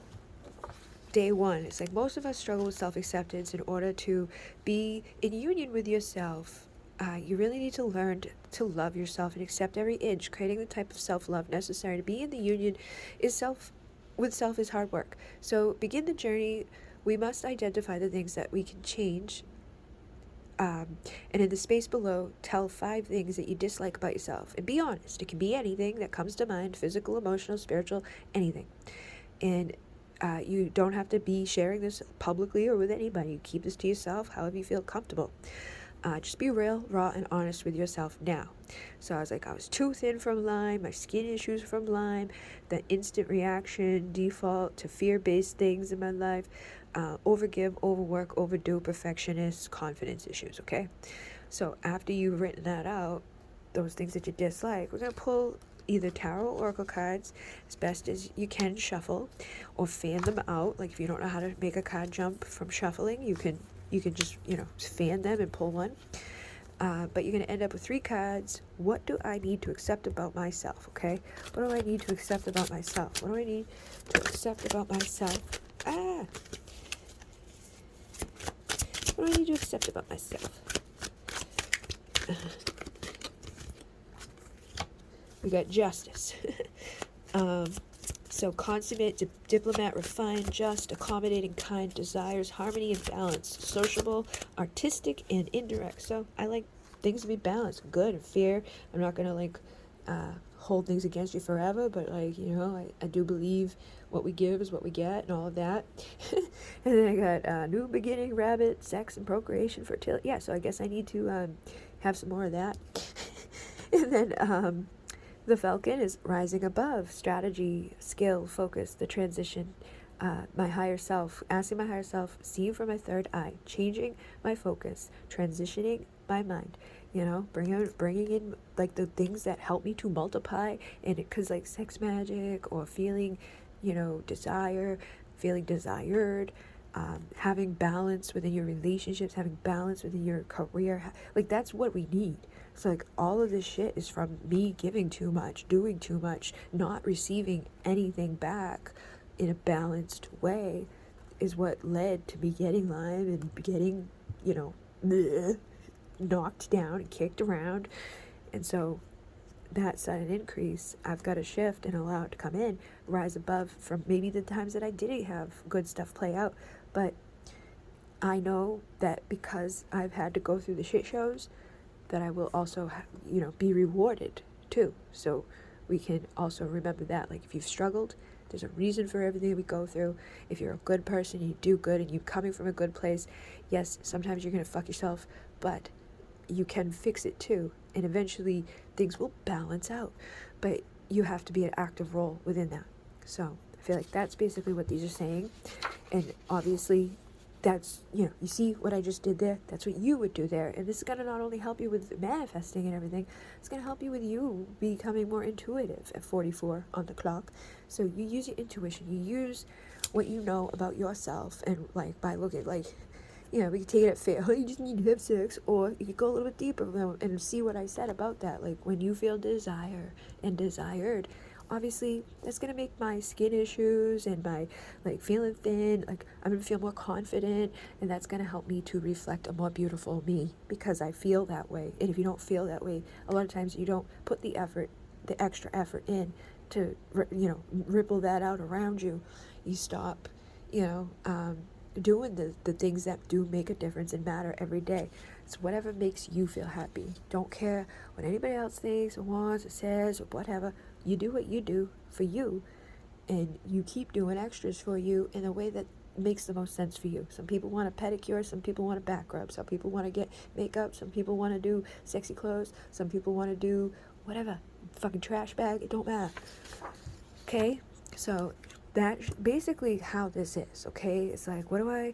day one, it's like most of us struggle with self-acceptance. In order to be in union with yourself, you really need to learn to love yourself and accept every inch. Creating the type of self-love necessary to be in the union with self is hard work. So begin the journey. We must identify the things that we can change. And in the space below, tell 5 things that you dislike about yourself. And be honest. It can be anything that comes to mind, physical, emotional, spiritual, anything. And you don't have to be sharing this publicly or with anybody. Keep this to yourself, however you feel comfortable. Just be real, raw, and honest with yourself now. So I was too thin from Lyme, my skin issues from Lyme, the instant reaction, default to fear-based things in my life, overgive, overwork, overdo, perfectionist, confidence issues, okay? So after you've written that out, those things that you dislike, we're going to pull either tarot or oracle cards as best as you can, shuffle, or fan them out. Like if you don't know how to make a card jump from shuffling, you can just, fan them and pull one. But you're going to end up with 3 cards. What do I need to accept about myself, okay? What do I need to accept about myself? What do I need to accept about myself? What do I need to accept about myself? We got justice. So consummate, diplomat, refined, just, accommodating, kind, desires, harmony and balance, sociable, artistic, and indirect. So I like things to be balanced, good and fair. I'm not going to hold things against you forever, but I do believe what we give is what we get and all of that. And then I got new beginning, rabbit, sex and procreation, fertility. Yeah, so I guess I need to have some more of that. And then the Falcon is rising above, strategy, skill, focus, the transition, my higher self, asking my higher self, seeing from my third eye, changing my focus, transitioning my mind, bringing in like the things that help me to multiply, and because like sex magic or feeling, desire, feeling desired, having balance within your relationships, having balance within your career, like that's what we need. So like all of this shit is from me giving too much, doing too much, not receiving anything back in a balanced way is what led to me getting Lyme and getting, knocked down and kicked around. And so that sudden increase, I've got to shift and allow it to come in, rise above from maybe the times that I didn't have good stuff play out. But I know that because I've had to go through the shit shows, that I will also, be rewarded too. So we can also remember that, like if you've struggled, there's a reason for everything we go through. If you're a good person, you do good, and you're coming from a good place, yes, sometimes you're going to fuck yourself, but you can fix it too. And eventually things will balance out. But you have to be an active role within that. So I feel like that's basically what these are saying. And obviously that's, you see what I just did there? That's what you would do there. And this is going to not only help you with manifesting and everything, it's going to help you with you becoming more intuitive at 44 on the clock. So you use your intuition. You use what you know about yourself. And like by looking like, we can take it at fair. You just need to have sex. Or you could go a little bit deeper and see what I said about that. Like when you feel desire and desired, obviously that's going to make my skin issues and my feeling thin, I'm going to feel more confident, and that's going to help me to reflect a more beautiful me because I feel that way. And if you don't feel that way, a lot of times you don't put the effort the extra effort in to, ripple that out around you. You stop, doing the things that do make a difference and matter every day. It's whatever makes you feel happy. Don't care what anybody else thinks or wants or says or whatever. You do what you do for you, and you keep doing extras for you in a way that makes the most sense for you. Some people want a pedicure, some people want a back rub, some people want to get makeup, some people want to do sexy clothes, some people want to do whatever, fucking trash bag, it don't matter. Okay, so that's basically how this is. Okay, it's like, what do I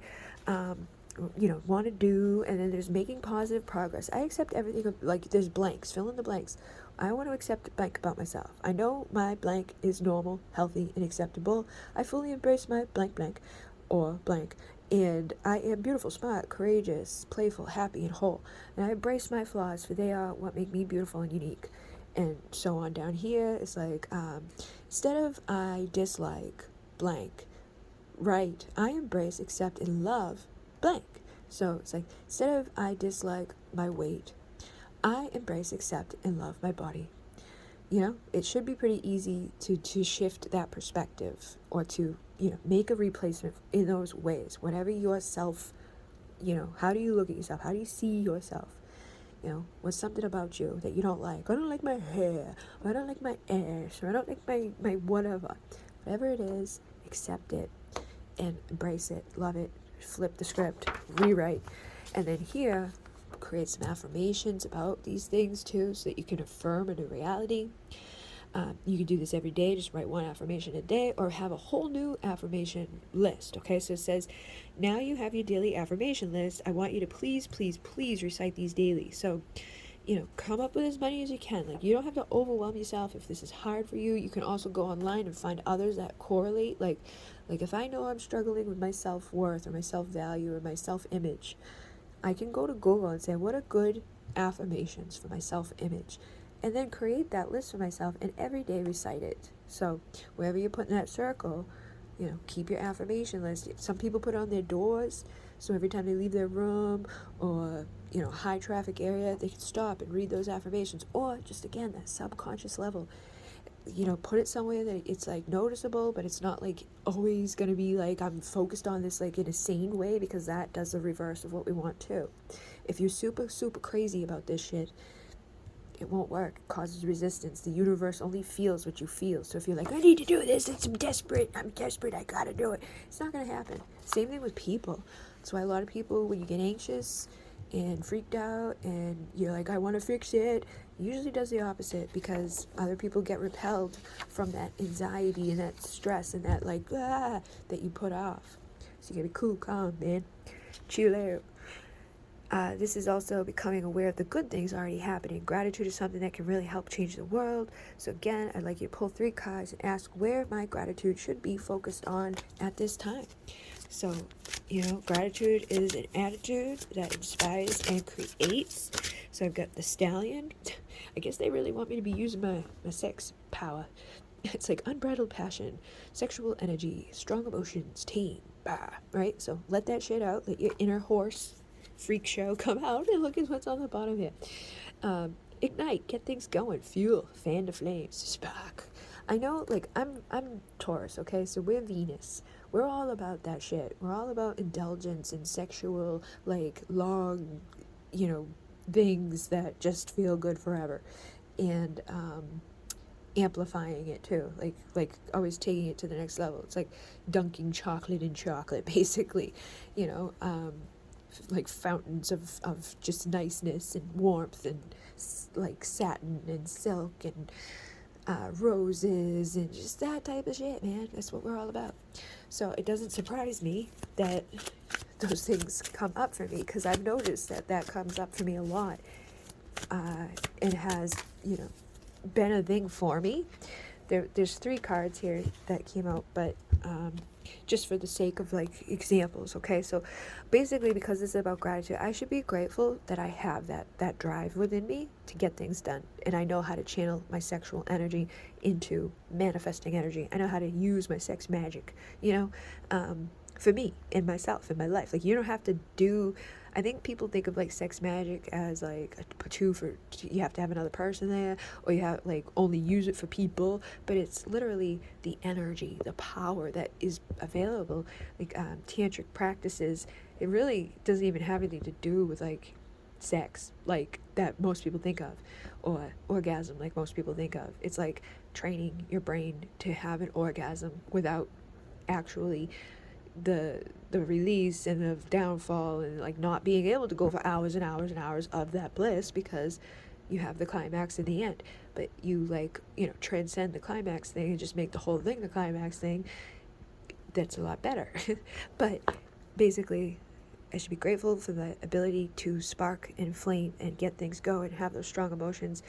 want to do, and then there's making positive progress. I accept everything, like there's blanks, fill in the blanks. I want to accept a blank about myself. I know my blank is normal, healthy, and acceptable. I fully embrace my blank blank or blank, and I am beautiful, smart, courageous, playful, happy, and whole. And I embrace my flaws, for they are what make me beautiful and unique. And so on down here, it's like, instead of I dislike blank, right, I embrace, accept, and love blank. So it's like, instead of I dislike my weight, I embrace, accept, and love my body. It should be pretty easy to shift that perspective, or to, make a replacement in those ways. Whatever your self, how do you look at yourself? How do you see yourself? What's something about you that you don't like? I don't like my hair, or I don't like my ass, or I don't like my whatever. Whatever it is, accept it and embrace it, love it, flip the script, rewrite. And then here, create some affirmations about these things too, so that you can affirm a new reality. You can do this every day. Just write one affirmation a day, or have a whole new affirmation list. Okay, so it says, now you have your daily affirmation list. I want you to please, please, please recite these daily. So, come up with as many as you can. Like, you don't have to overwhelm yourself. If this is hard for you, you can also go online and find others that correlate. Like if I know I'm struggling with my self-worth, or my self-value, or my self-image, I can go to Google and say, what are good affirmations for my self-image? And then create that list for myself, and every day recite it. So wherever you put in that circle, keep your affirmation list. Some people put it on their doors, so every time they leave their room, or high traffic area, they can stop and read those affirmations. Or just, again, that subconscious level, put it somewhere that it's like noticeable, but it's not like always going to be like I'm focused on this like in a sane way, because that does the reverse of what we want too. If you're super crazy about this shit, it won't work. It causes resistance. The universe only feels what you feel. So if you're like, I need to do this, I'm desperate, I gotta do it, it's not gonna happen. Same thing with people. That's why a lot of people, when you get anxious and freaked out and you're like, I want to fix it, usually does the opposite, because other people get repelled from that anxiety and that stress and that that you put off. So you gotta be cool, calm, man. Chill out. This is also becoming aware of the good things already happening. Gratitude is something that can really help change the world. So again, I'd like you to pull 3 cards and ask where my gratitude should be focused on at this time. So, gratitude is an attitude that inspires and creates. So I've got the Stallion. I guess they really want me to be using my sex power. It's like unbridled passion, sexual energy, strong emotions, tame, right? So let that shit out. Let your inner horse freak show come out, and look at what's on the bottom here. Ignite, get things going, fuel, fan the flames, spark. I know, I'm Taurus, okay, so we're Venus. We're all about that shit. We're all about indulgence and sexual, long, things that just feel good forever, and amplifying it too, like always taking it to the next level. It's like dunking chocolate in chocolate, basically, like fountains of just niceness and warmth, and like satin and silk and roses and just that type of shit, man. That's what we're all about. So it doesn't surprise me that those things come up for me, because I've noticed that comes up for me a lot. It has, been a thing for me. There's 3 cards here that came out, but just for the sake of examples, okay? So basically, because this is about gratitude, I should be grateful that I have that drive within me to get things done, and I know how to channel my sexual energy into manifesting energy. I know how to use my sex magic, for me, in myself, in my life. You don't have to do I think people think of like sex magic as like a two for, you have to have another person there, or you have like only use it for people, but it's literally the energy, the power that is available. Like tantric practices, it really doesn't even have anything to do with like sex like that most people think of, or orgasm like most people think of. It's like training your brain to have an orgasm without actually the release and the downfall, and like not being able to go for hours and hours and hours of that bliss because you have the climax in the end. But you like, you know, transcend the climax thing and just make the whole thing the climax thing. That's a lot better. But basically, I should be grateful for the ability to spark and flame and get things going, have those strong emotions,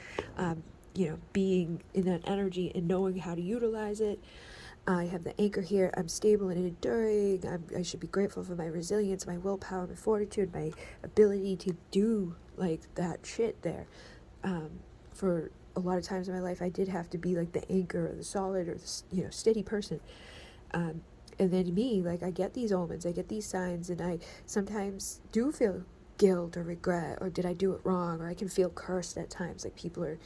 you know, being in that energy and knowing how to utilize it. I have the anchor here. I'm stable and enduring. I should be grateful for my resilience, my willpower, my fortitude, my ability to do like that shit there. For a lot of times in my life, I did have to be like the anchor or the solid or the, you know, steady person. And then me, like, I get these omens, I get these signs, and I sometimes do feel guilt or regret, or did I do it wrong, or I can feel cursed at times, like people are,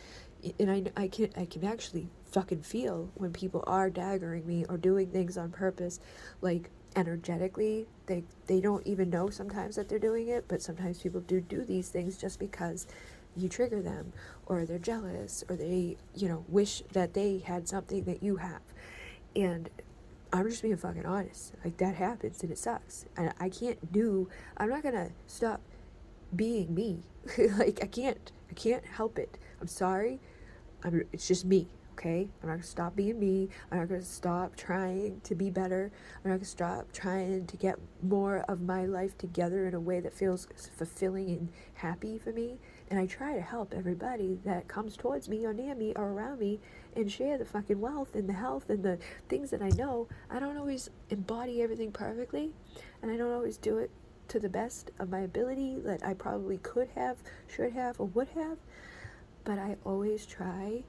and I can actually fucking feel when people are daggering me or doing things on purpose, like energetically, they don't even know sometimes that they're doing it, but sometimes people do these things just because you trigger them, or they're jealous, or they, you know, wish that they had something that you have. And I'm just being fucking honest. Like, that happens and it sucks. And I'm not gonna stop being me. Like, I can't help it. I'm sorry. It's just me, okay? I'm not gonna stop being me. I'm not gonna stop trying to be better. I'm not gonna stop trying to get more of my life together in a way that feels fulfilling and happy for me. And I try to help everybody that comes towards me or near me or around me and share the fucking wealth and the health and the things that I know. I don't always embody everything perfectly, and I don't always do it to the best of my ability that I probably could have, should have, or would have. But I always try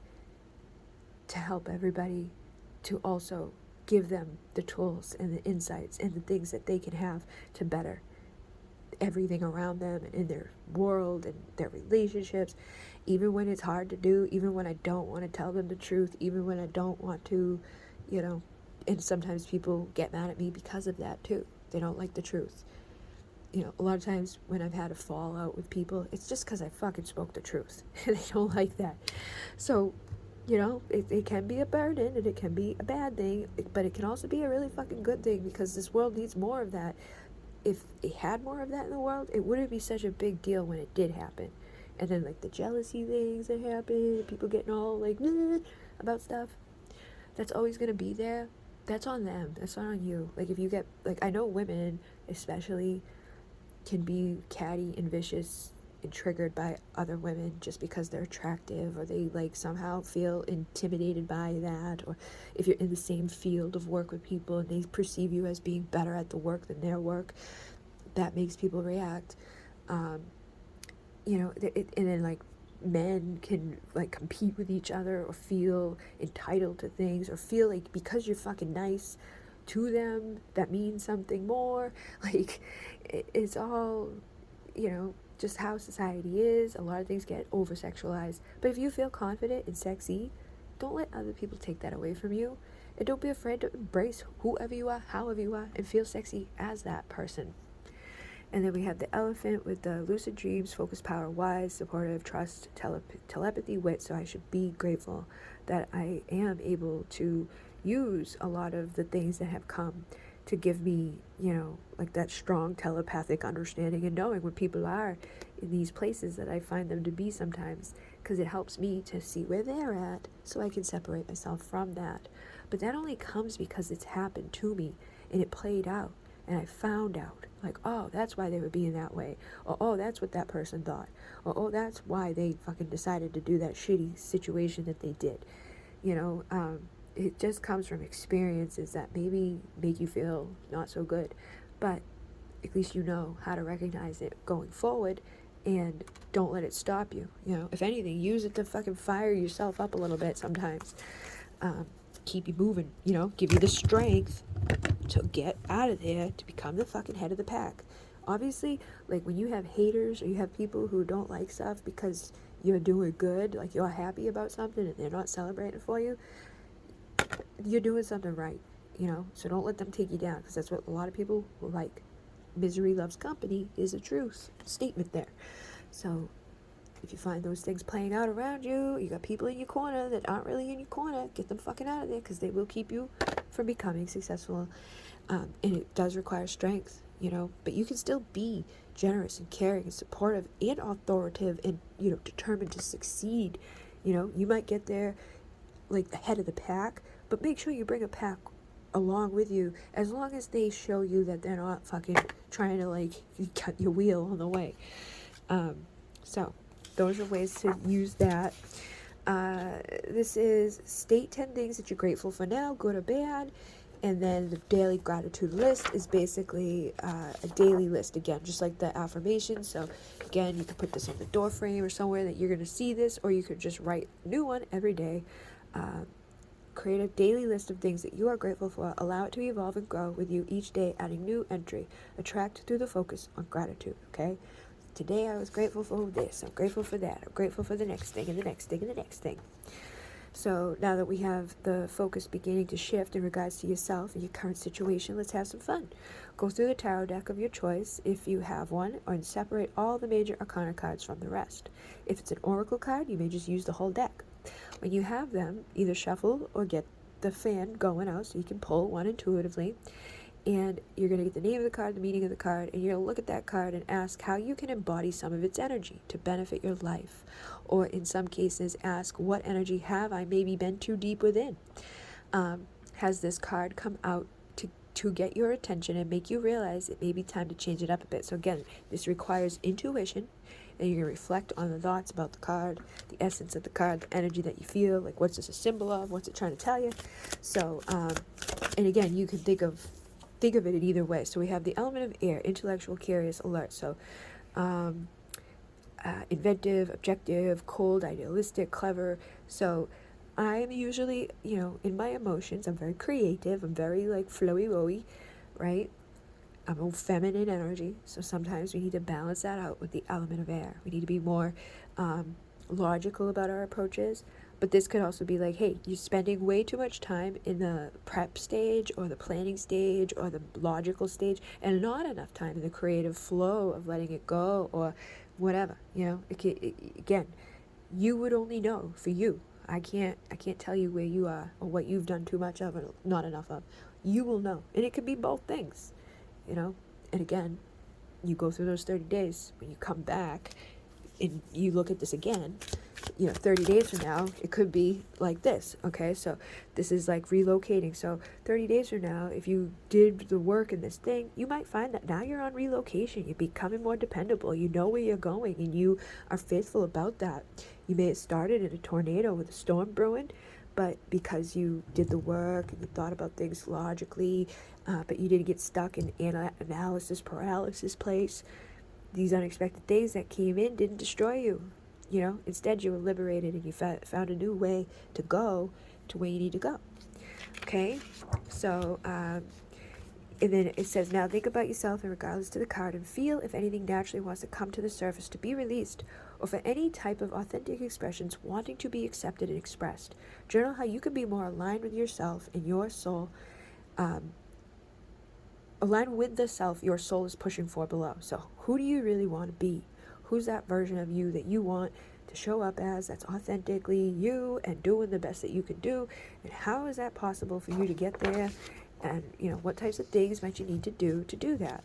to help everybody, to also give them the tools and the insights and the things that they can have to better everything around them and in their world and their relationships, even when it's hard to do, even when I don't want to tell them the truth, even when I don't want to, you know. And sometimes people get mad at me because of that too. They don't like the truth. You know, a lot of times when I've had a fallout with people, it's just because I fucking spoke the truth and they don't like that. So, you know, it can be a burden and it can be a bad thing, but it can also be a really fucking good thing, because this world needs more of that. If it had more of that in the world, it wouldn't be such a big deal when it did happen. And then like the jealousy things that happen, people getting all like about stuff, that's always gonna be there. That's on them. That's not on you. Like, if you get, like, I know women especially can be catty and vicious and triggered by other women just because they're attractive, or they like somehow feel intimidated by that, or if you're in the same field of work with people and they perceive you as being better at the work than their work, that makes people react. You know, and then like men can like compete with each other, or feel entitled to things, or feel like because you're fucking nice to them that means something more. Like, it's all, you know, just how society is. A lot of things get over sexualized, but if you feel confident and sexy, don't let other people take that away from you, and don't be afraid to embrace whoever you are, however you are, and feel sexy as that person. And then we have the elephant with the lucid dreams, focus, power, wise, supportive, trust, telepathy, wit. So I should be grateful that I am able to use a lot of the things that have come to give me, you know, like that strong telepathic understanding and knowing when people are in these places that I find them to be sometimes, because it helps me to see where they're at so I can separate myself from that. But that only comes because it's happened to me and it played out. And I found out, like, oh, that's why they were being that way. Or, oh, that's what that person thought. Or, oh, that's why they fucking decided to do that shitty situation that they did. You know, it just comes from experiences that maybe make you feel not so good. But at least you know how to recognize it going forward, and don't let it stop you. You know, if anything, use it to fucking fire yourself up a little bit sometimes. Keep you moving, you know, give you the strength to get out of there, to become the fucking head of the pack. Obviously, like when you have haters or you have people who don't like stuff because you're doing good, like you're happy about something and they're not celebrating for you, you're doing something right, you know? So don't let them take you down, because that's what a lot of people will like. Misery loves company is a truth statement there. So if you find those things playing out around you, you got people in your corner that aren't really in your corner, get them fucking out of there, because they will keep you from becoming successful. And it does require strength, you know, but you can still be generous and caring and supportive and authoritative and, you know, determined to succeed. You know, you might get there like ahead of the pack, but make sure you bring a pack along with you, as long as they show you that they're not fucking trying to like cut your wheel on the way. So those are ways to use that. This is state 10 things that you're grateful for now, good or bad. And then the daily gratitude list is basically a daily list, again, just like the affirmation. So again, you can put this on the door frame or somewhere that you're going to see this, or you could just write a new one every day. Create a daily list of things that you are grateful for. Allow it to evolve and grow with you each day, adding new entry. Attract through the focus on gratitude, okay? Today I was grateful for this, I'm grateful for that, I'm grateful for the next thing and the next thing and the next thing. So now that we have the focus beginning to shift in regards to yourself and your current situation, let's have some fun. Go through the tarot deck of your choice if you have one, and separate all the major arcana cards from the rest. If it's an oracle card, you may just use the whole deck. When you have them, either shuffle or get the fan going out so you can pull one intuitively. And you're going to get the name of the card, the meaning of the card, and you're going to look at that card and ask how you can embody some of its energy to benefit your life. Or in some cases, ask, what energy have I maybe been too deep within? Has this card come out to get your attention and make you realize it may be time to change it up a bit? So again, this requires intuition, and you're going to reflect on the thoughts about the card, the essence of the card, the energy that you feel, like what's this a symbol of, what's it trying to tell you? So, and again, you can think of it in either way. So we have the element of air, intellectual, curious, alert. So inventive, objective, cold, idealistic, clever. So I'm usually, you know, in my emotions, I'm very creative. I'm very like flowy-wowy, right? I'm a feminine energy. So sometimes we need to balance that out with the element of air. We need to be more logical about our approaches. But this could also be like, hey, you're spending way too much time in the prep stage or the planning stage or the logical stage, and not enough time in the creative flow of letting it go or whatever. You know, again, you would only know for you. I can't tell you where you are or what you've done too much of or not enough of. You will know, and it could be both things. You know, and again, you go through those 30 days. When you come back and you look at this again, you know, 30 days from now, it could be like this, okay? So this is like relocating. So 30 days from now, if you did the work in this thing, you might find that now you're on relocation. You're becoming more dependable. You know where you're going, and you are faithful about that. You may have started in a tornado with a storm brewing, but because you did the work and you thought about things logically, but you didn't get stuck in analysis paralysis place, these unexpected things that came in didn't destroy you. You know, instead you were liberated and you found a new way to go to where you need to go. Okay, so and then it says, now think about yourself and regardless to the card, and feel if anything naturally wants to come to the surface to be released, or for any type of authentic expressions wanting to be accepted and expressed. Journal how you can be more aligned with yourself and your soul, aligned with the self your soul is pushing for below. So who do you really want to be? Who's that version of you that you want to show up as, that's authentically you and doing the best that you can do? And how is that possible for you to get there? And, you know, what types of things might you need to do that?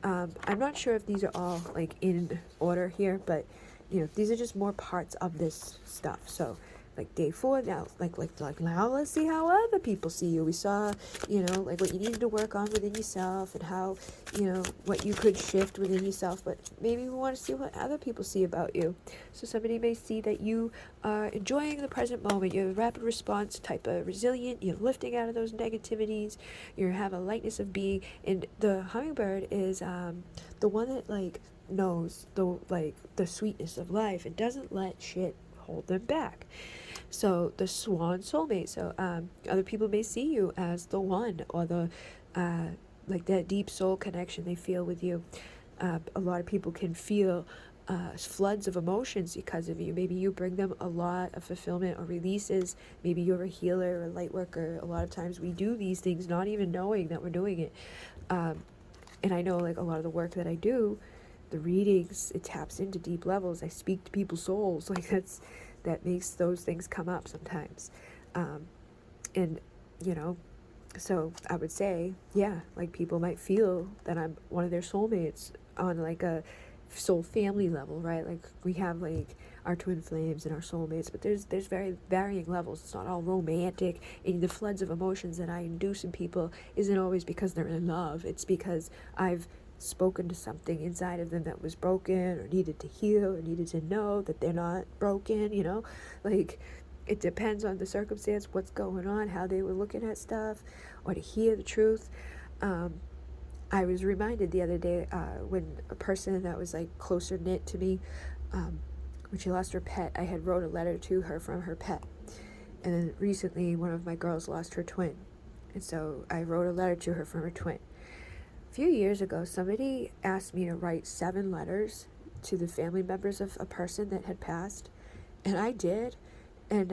I'm not sure if these are all, like, in order here, but, you know, these are just more parts of this stuff. So, like, day 4, now, like now let's see how other people see you. We saw, you know, like, what you needed to work on within yourself and how, you know, what you could shift within yourself, but maybe we want to see what other people see about you. So somebody may see that you are enjoying the present moment, you're a rapid response type of resilient, you're lifting out of those negativities, you have a lightness of being, and the hummingbird is the one that, like, knows the sweetness of life and doesn't let shit hold them back. So the swan soulmate, so other people may see you as the one, or the like that deep soul connection they feel with you. A lot of people can feel floods of emotions because of you. Maybe you bring them a lot of fulfillment or releases. Maybe you're a healer or a light worker. A lot of times we do these things not even knowing that we're doing it. And I know, like, a lot of the work that I do, the readings, it taps into deep levels. I speak to people's souls. Like, that makes those things come up sometimes. And, you know, so I would say, yeah, like, people might feel that I'm one of their soulmates on, like, a soul family level, right? Like, we have, like, our twin flames and our soulmates, but there's very varying levels. It's not all romantic, and the floods of emotions that I induce in people isn't always because they're in love. It's because I've spoken to something inside of them that was broken or needed to heal or needed to know that they're not broken, you know? Like, it depends on the circumstance, what's going on, how they were looking at stuff, or to hear the truth. I was reminded the other day when a person that was, like, closer knit to me, when she lost her pet, I had wrote a letter to her from her pet. And then recently one of my girls lost her twin. And so I wrote a letter to her from her twin. A few years ago, somebody asked me to write 7 letters to the family members of a person that had passed. And I did. And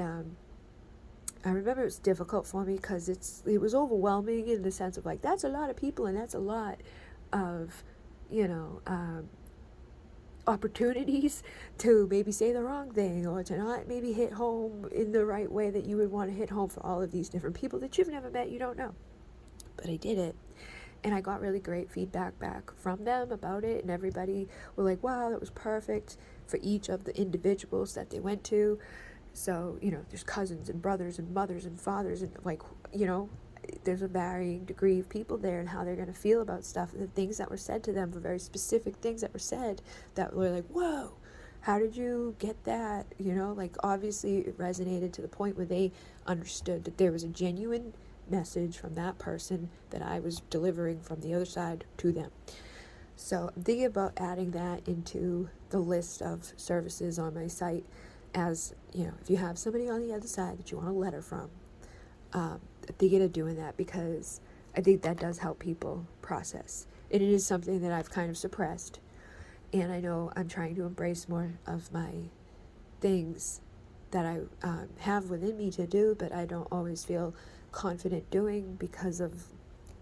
I remember it was difficult for me because it was overwhelming in the sense of, like, that's a lot of people and that's a lot of, you know, opportunities to maybe say the wrong thing or to not maybe hit home in the right way that you would want to hit home for all of these different people that you've never met, you don't know. But I did it. And I got really great feedback back from them about it, and everybody were like, wow, that was perfect for each of the individuals that they went to. So, you know, there's cousins and brothers and mothers and fathers, and, like, you know, there's a varying degree of people there and how they're going to feel about stuff. And the things that were said to them were very specific things that were said that were like, whoa, how did you get that? You know, like, obviously it resonated to the point where they understood that there was a genuine message from that person that I was delivering from the other side to them. So I'm thinking about adding that into the list of services on my site as, you know, if you have somebody on the other side that you want a letter from, I'm thinking of doing that because I think that does help people process. And it is something that I've kind of suppressed. And I know I'm trying to embrace more of my things that I have within me to do, but I don't always feel confident doing because of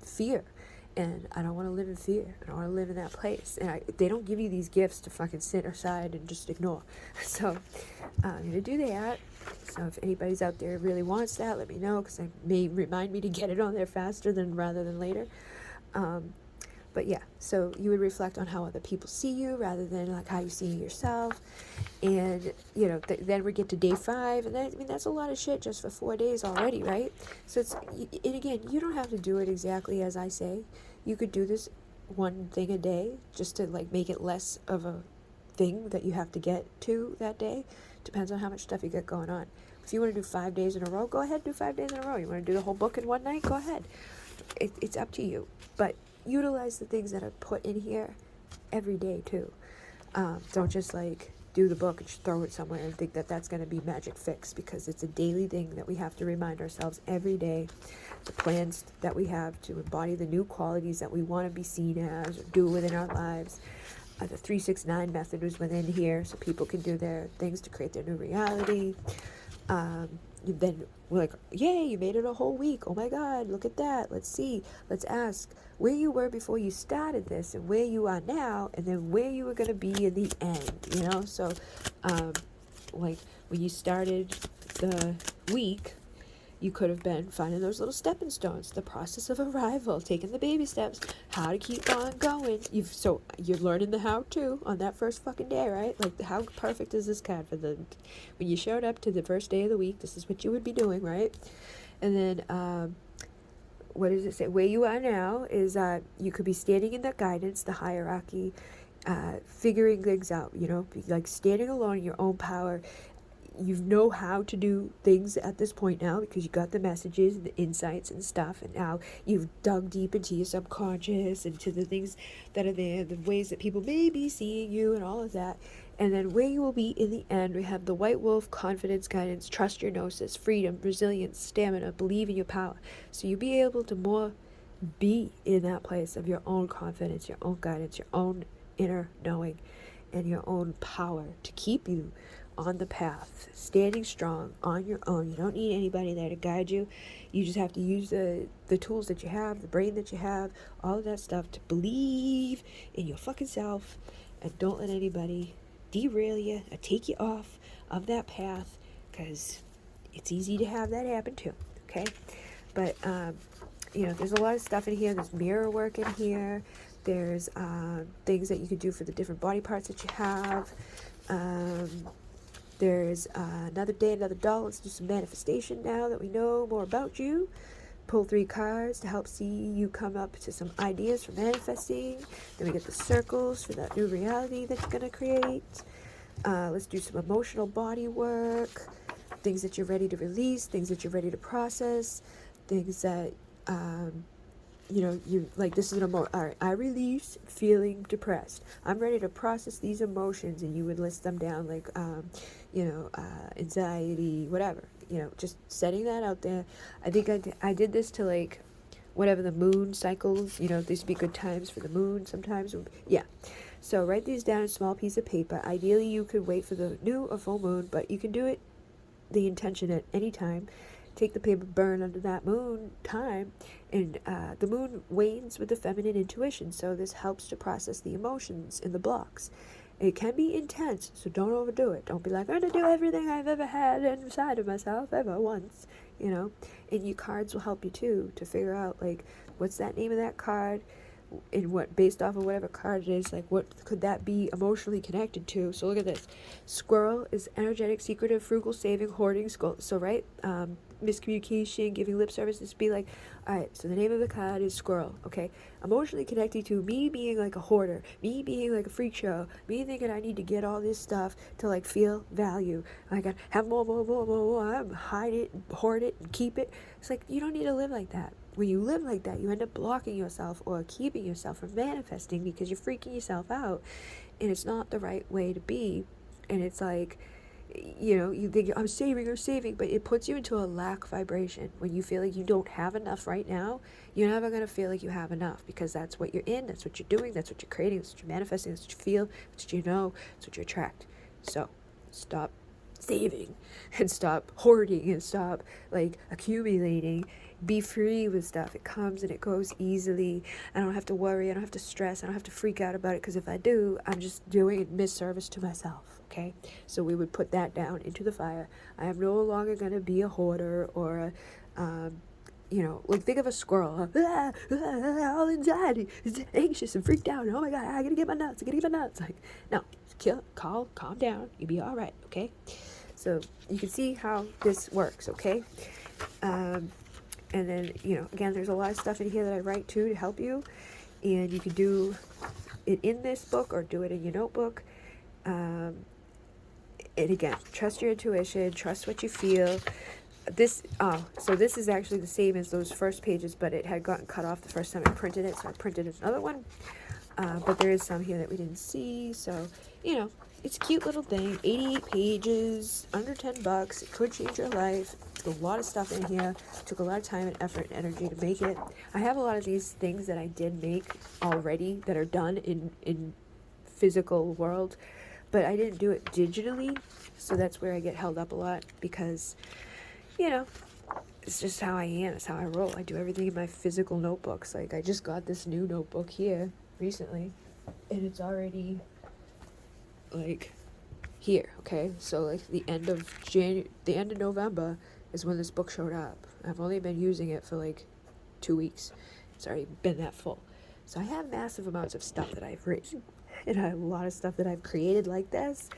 fear. And I don't want to live in fear. I don't want to live in that place. And they don't give you these gifts to fucking sit aside and just ignore. So I'm going to do that. So if anybody's out there really wants that, let me know, because it may remind me to get it on there faster rather than later. But yeah, so you would reflect on how other people see you rather than, like, how you see yourself. And, you know, then we get to day 5, and then, I mean, that's a lot of shit just for 4 days already, right? So and again, you don't have to do it exactly as I say. You could do this one thing a day just to, like, make it less of a thing that you have to get to that day. Depends on how much stuff you got going on. If you want to do 5 days in a row, go ahead, do 5 days in a row. You want to do the whole book in one night, go ahead. It's up to you. But utilize the things that are put in here every day too. Don't just, like, do the book and just throw it somewhere and think that that's going to be magic fix, because it's a daily thing that we have to remind ourselves every day. The plans that we have to embody the new qualities that we want to be seen as or do within our lives. The 369 method was within here, so people can do their things to create their new reality. Then we're like, yay, you made it a whole week. Oh my God, look at that. Let's see. Let's ask where you were before you started this and where you are now, and then where you were going to be in the end, you know? So, like, when you started the week, you could have been finding those little stepping stones, the process of arrival, taking the baby steps, how to keep on going. So you're learning the how-to on that first fucking day, right? Like, how perfect is this card for when you showed up to the first day of the week, this is what you would be doing, right? And then, what does it say? Where you are now is you could be standing in that guidance, the hierarchy, figuring things out, you know, like standing alone in your own power. You know how to do things at this point now because you got the messages and the insights and stuff, and now you've dug deep into your subconscious and to the things that are there, the ways that people may be seeing you and all of that. And then where you will be in the end, we have the white wolf, confidence, guidance, trust your gnosis, freedom, resilience, stamina, believe in your power. So you'll be able to more be in that place of your own confidence, your own guidance, your own inner knowing and your own power to keep you on the path, standing strong on your own. You don't need anybody there to guide you. You just have to use the tools that you have, the brain that you have, all of that stuff to believe in your fucking self, and don't let anybody derail you or take you off of that path, because it's easy to have that happen too, okay? But there's a lot of stuff in here. There's mirror work in here. There's things that you can do for the different body parts that you have. There's another day, another dollar. Let's do some manifestation now that we know more about you. Pull 3 cards to help see you come up to some ideas for manifesting. Then we get the circles for that new reality that you're going to create. Let's do some emotional body work. Things that you're ready to release, things that you're ready to process, things that, you like. This is an all right, I release feeling depressed. I'm ready to process these emotions, and you would list them down like, anxiety, whatever, just setting that out there. I think I did this to like whatever the moon cycles, these would be good times for the moon sometimes. Yeah. So write these down in a small piece of paper. Ideally, you could wait for the new or full moon, but you can do it, the intention, at any time. Take the paper, burn under that moon time, and the moon wanes with the feminine intuition, so this helps to process the emotions in the blocks. It can be intense, so don't overdo it. Don't be like, I'm going to do everything I've ever had inside of myself ever once, And your cards will help you too to figure out, like, what's that name of that card, and what, based off of whatever card it is, like, what could that be emotionally connected to. So look at this. Squirrel is energetic, secretive, frugal, saving, hoarding. So right, miscommunication, giving lip service. This be like, all right, so the name of the card is squirrel, okay? Emotionally connected to me being like a hoarder, me being like a freak show, me thinking I need to get all this stuff to like feel value. I gotta have more. I'm hide it, hoard it, and keep it. It's like, you don't need to live like that. When you live like that, you end up blocking yourself or keeping yourself from manifesting because you're freaking yourself out, and it's not the right way to be. And it's like, you think I'm saving, but it puts you into a lack vibration. When you feel like you don't have enough right now, you're never going to feel like you have enough, because that's what you're in, that's what you're doing, that's what you're creating, that's what you're manifesting, that's what you feel, that's what you know, that's what you attract. So stop saving and stop hoarding and stop like accumulating. Be free with stuff. It comes and it goes easily. I don't have to worry. I don't have to stress. I don't have to freak out about it, because if I do, I'm just doing a misservice to myself. Okay, so we would put that down into the fire. I am no longer going to be a hoarder or a like, think of a squirrel, all anxiety, anxious and freaked out, and oh my god, I gotta get my nuts, like, no, calm down, you'll be all right. Okay, so you can see how this works. Okay, and then again, there's a lot of stuff in here that I write to help you, and you can do it in this book or do it in your notebook. And again, trust your intuition, trust what you feel. So this is actually the same as those first pages, but it had gotten cut off the first time I printed it, so I printed another one. But there is some here that we didn't see, so, it's a cute little thing. 88 pages, under $10. It could change your life. There's a lot of stuff in here. It took a lot of time and effort and energy to make it. I have a lot of these things that I did make already that are done in physical world, but I didn't do it digitally, so that's where I get held up a lot, because it's just how I am. It's how I roll. I do everything in my physical notebooks. Like, I just got this new notebook here recently, and it's already like here. Okay, so like the end of November is when this book showed up. I've only been using it for like 2 weeks. It's already been that full. So I have massive amounts of stuff that I've written, and I have a lot of stuff that I've created like this,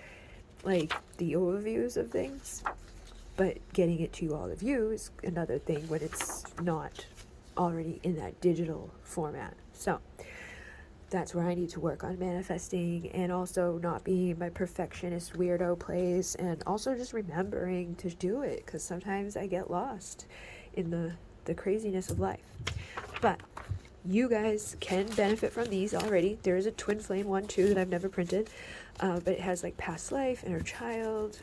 like the overviews of things. But getting it to all of you is another thing when it's not already in that digital format. So that's where I need to work on manifesting, and also not being in my perfectionist weirdo place, and also just remembering to do it, because sometimes I get lost in the craziness of life. But you guys can benefit from these already. There is a twin flame one too that I've never printed, but it has like past life, inner child,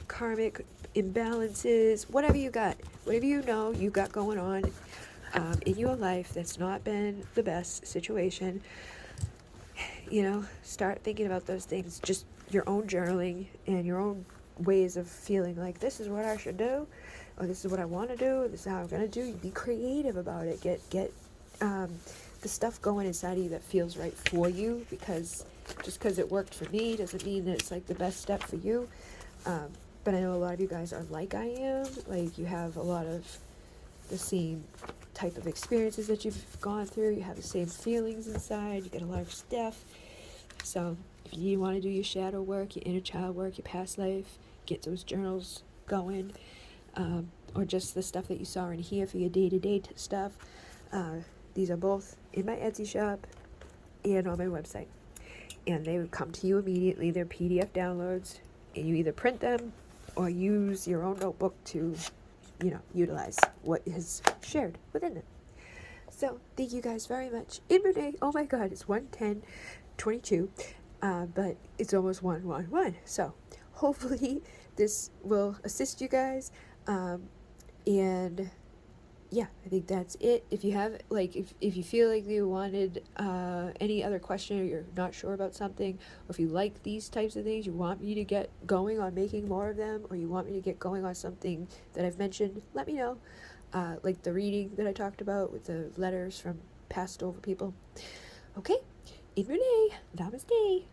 karmic imbalances, whatever you got, whatever you got going on in your life that's not been the best situation. start thinking about those things, just your own journaling and your own ways of feeling like this is what I should do, or this is what I want to do, this is how I'm going to do. Be creative about it. Get the stuff going inside of you that feels right for you, because just because it worked for me doesn't mean that it's like the best step for you. But I know a lot of you guys are like I am, like you have a lot of the same type of experiences that you've gone through, you have the same feelings inside, you get a lot of stuff. So if you want to do your shadow work, your inner child work, your past life, get those journals going, or just the stuff that you saw in here for your day-to-day stuff, these are both in my Etsy shop and on my website, and they would come to you immediately. They're PDF downloads, and you either print them or use your own notebook to utilize what is shared within them. So thank you guys very much. In Renee, oh my god, it's 1:10:22, but it's almost 1:11. So hopefully this will assist you guys. And yeah, I think that's it. If you have, if you feel like you wanted any other question, or you're not sure about something, or if you like these types of things, you want me to get going on making more of them, or you want me to get going on something that I've mentioned, let me know. Like the reading that I talked about with the letters from passed over people. Okay, in Renee, namaste.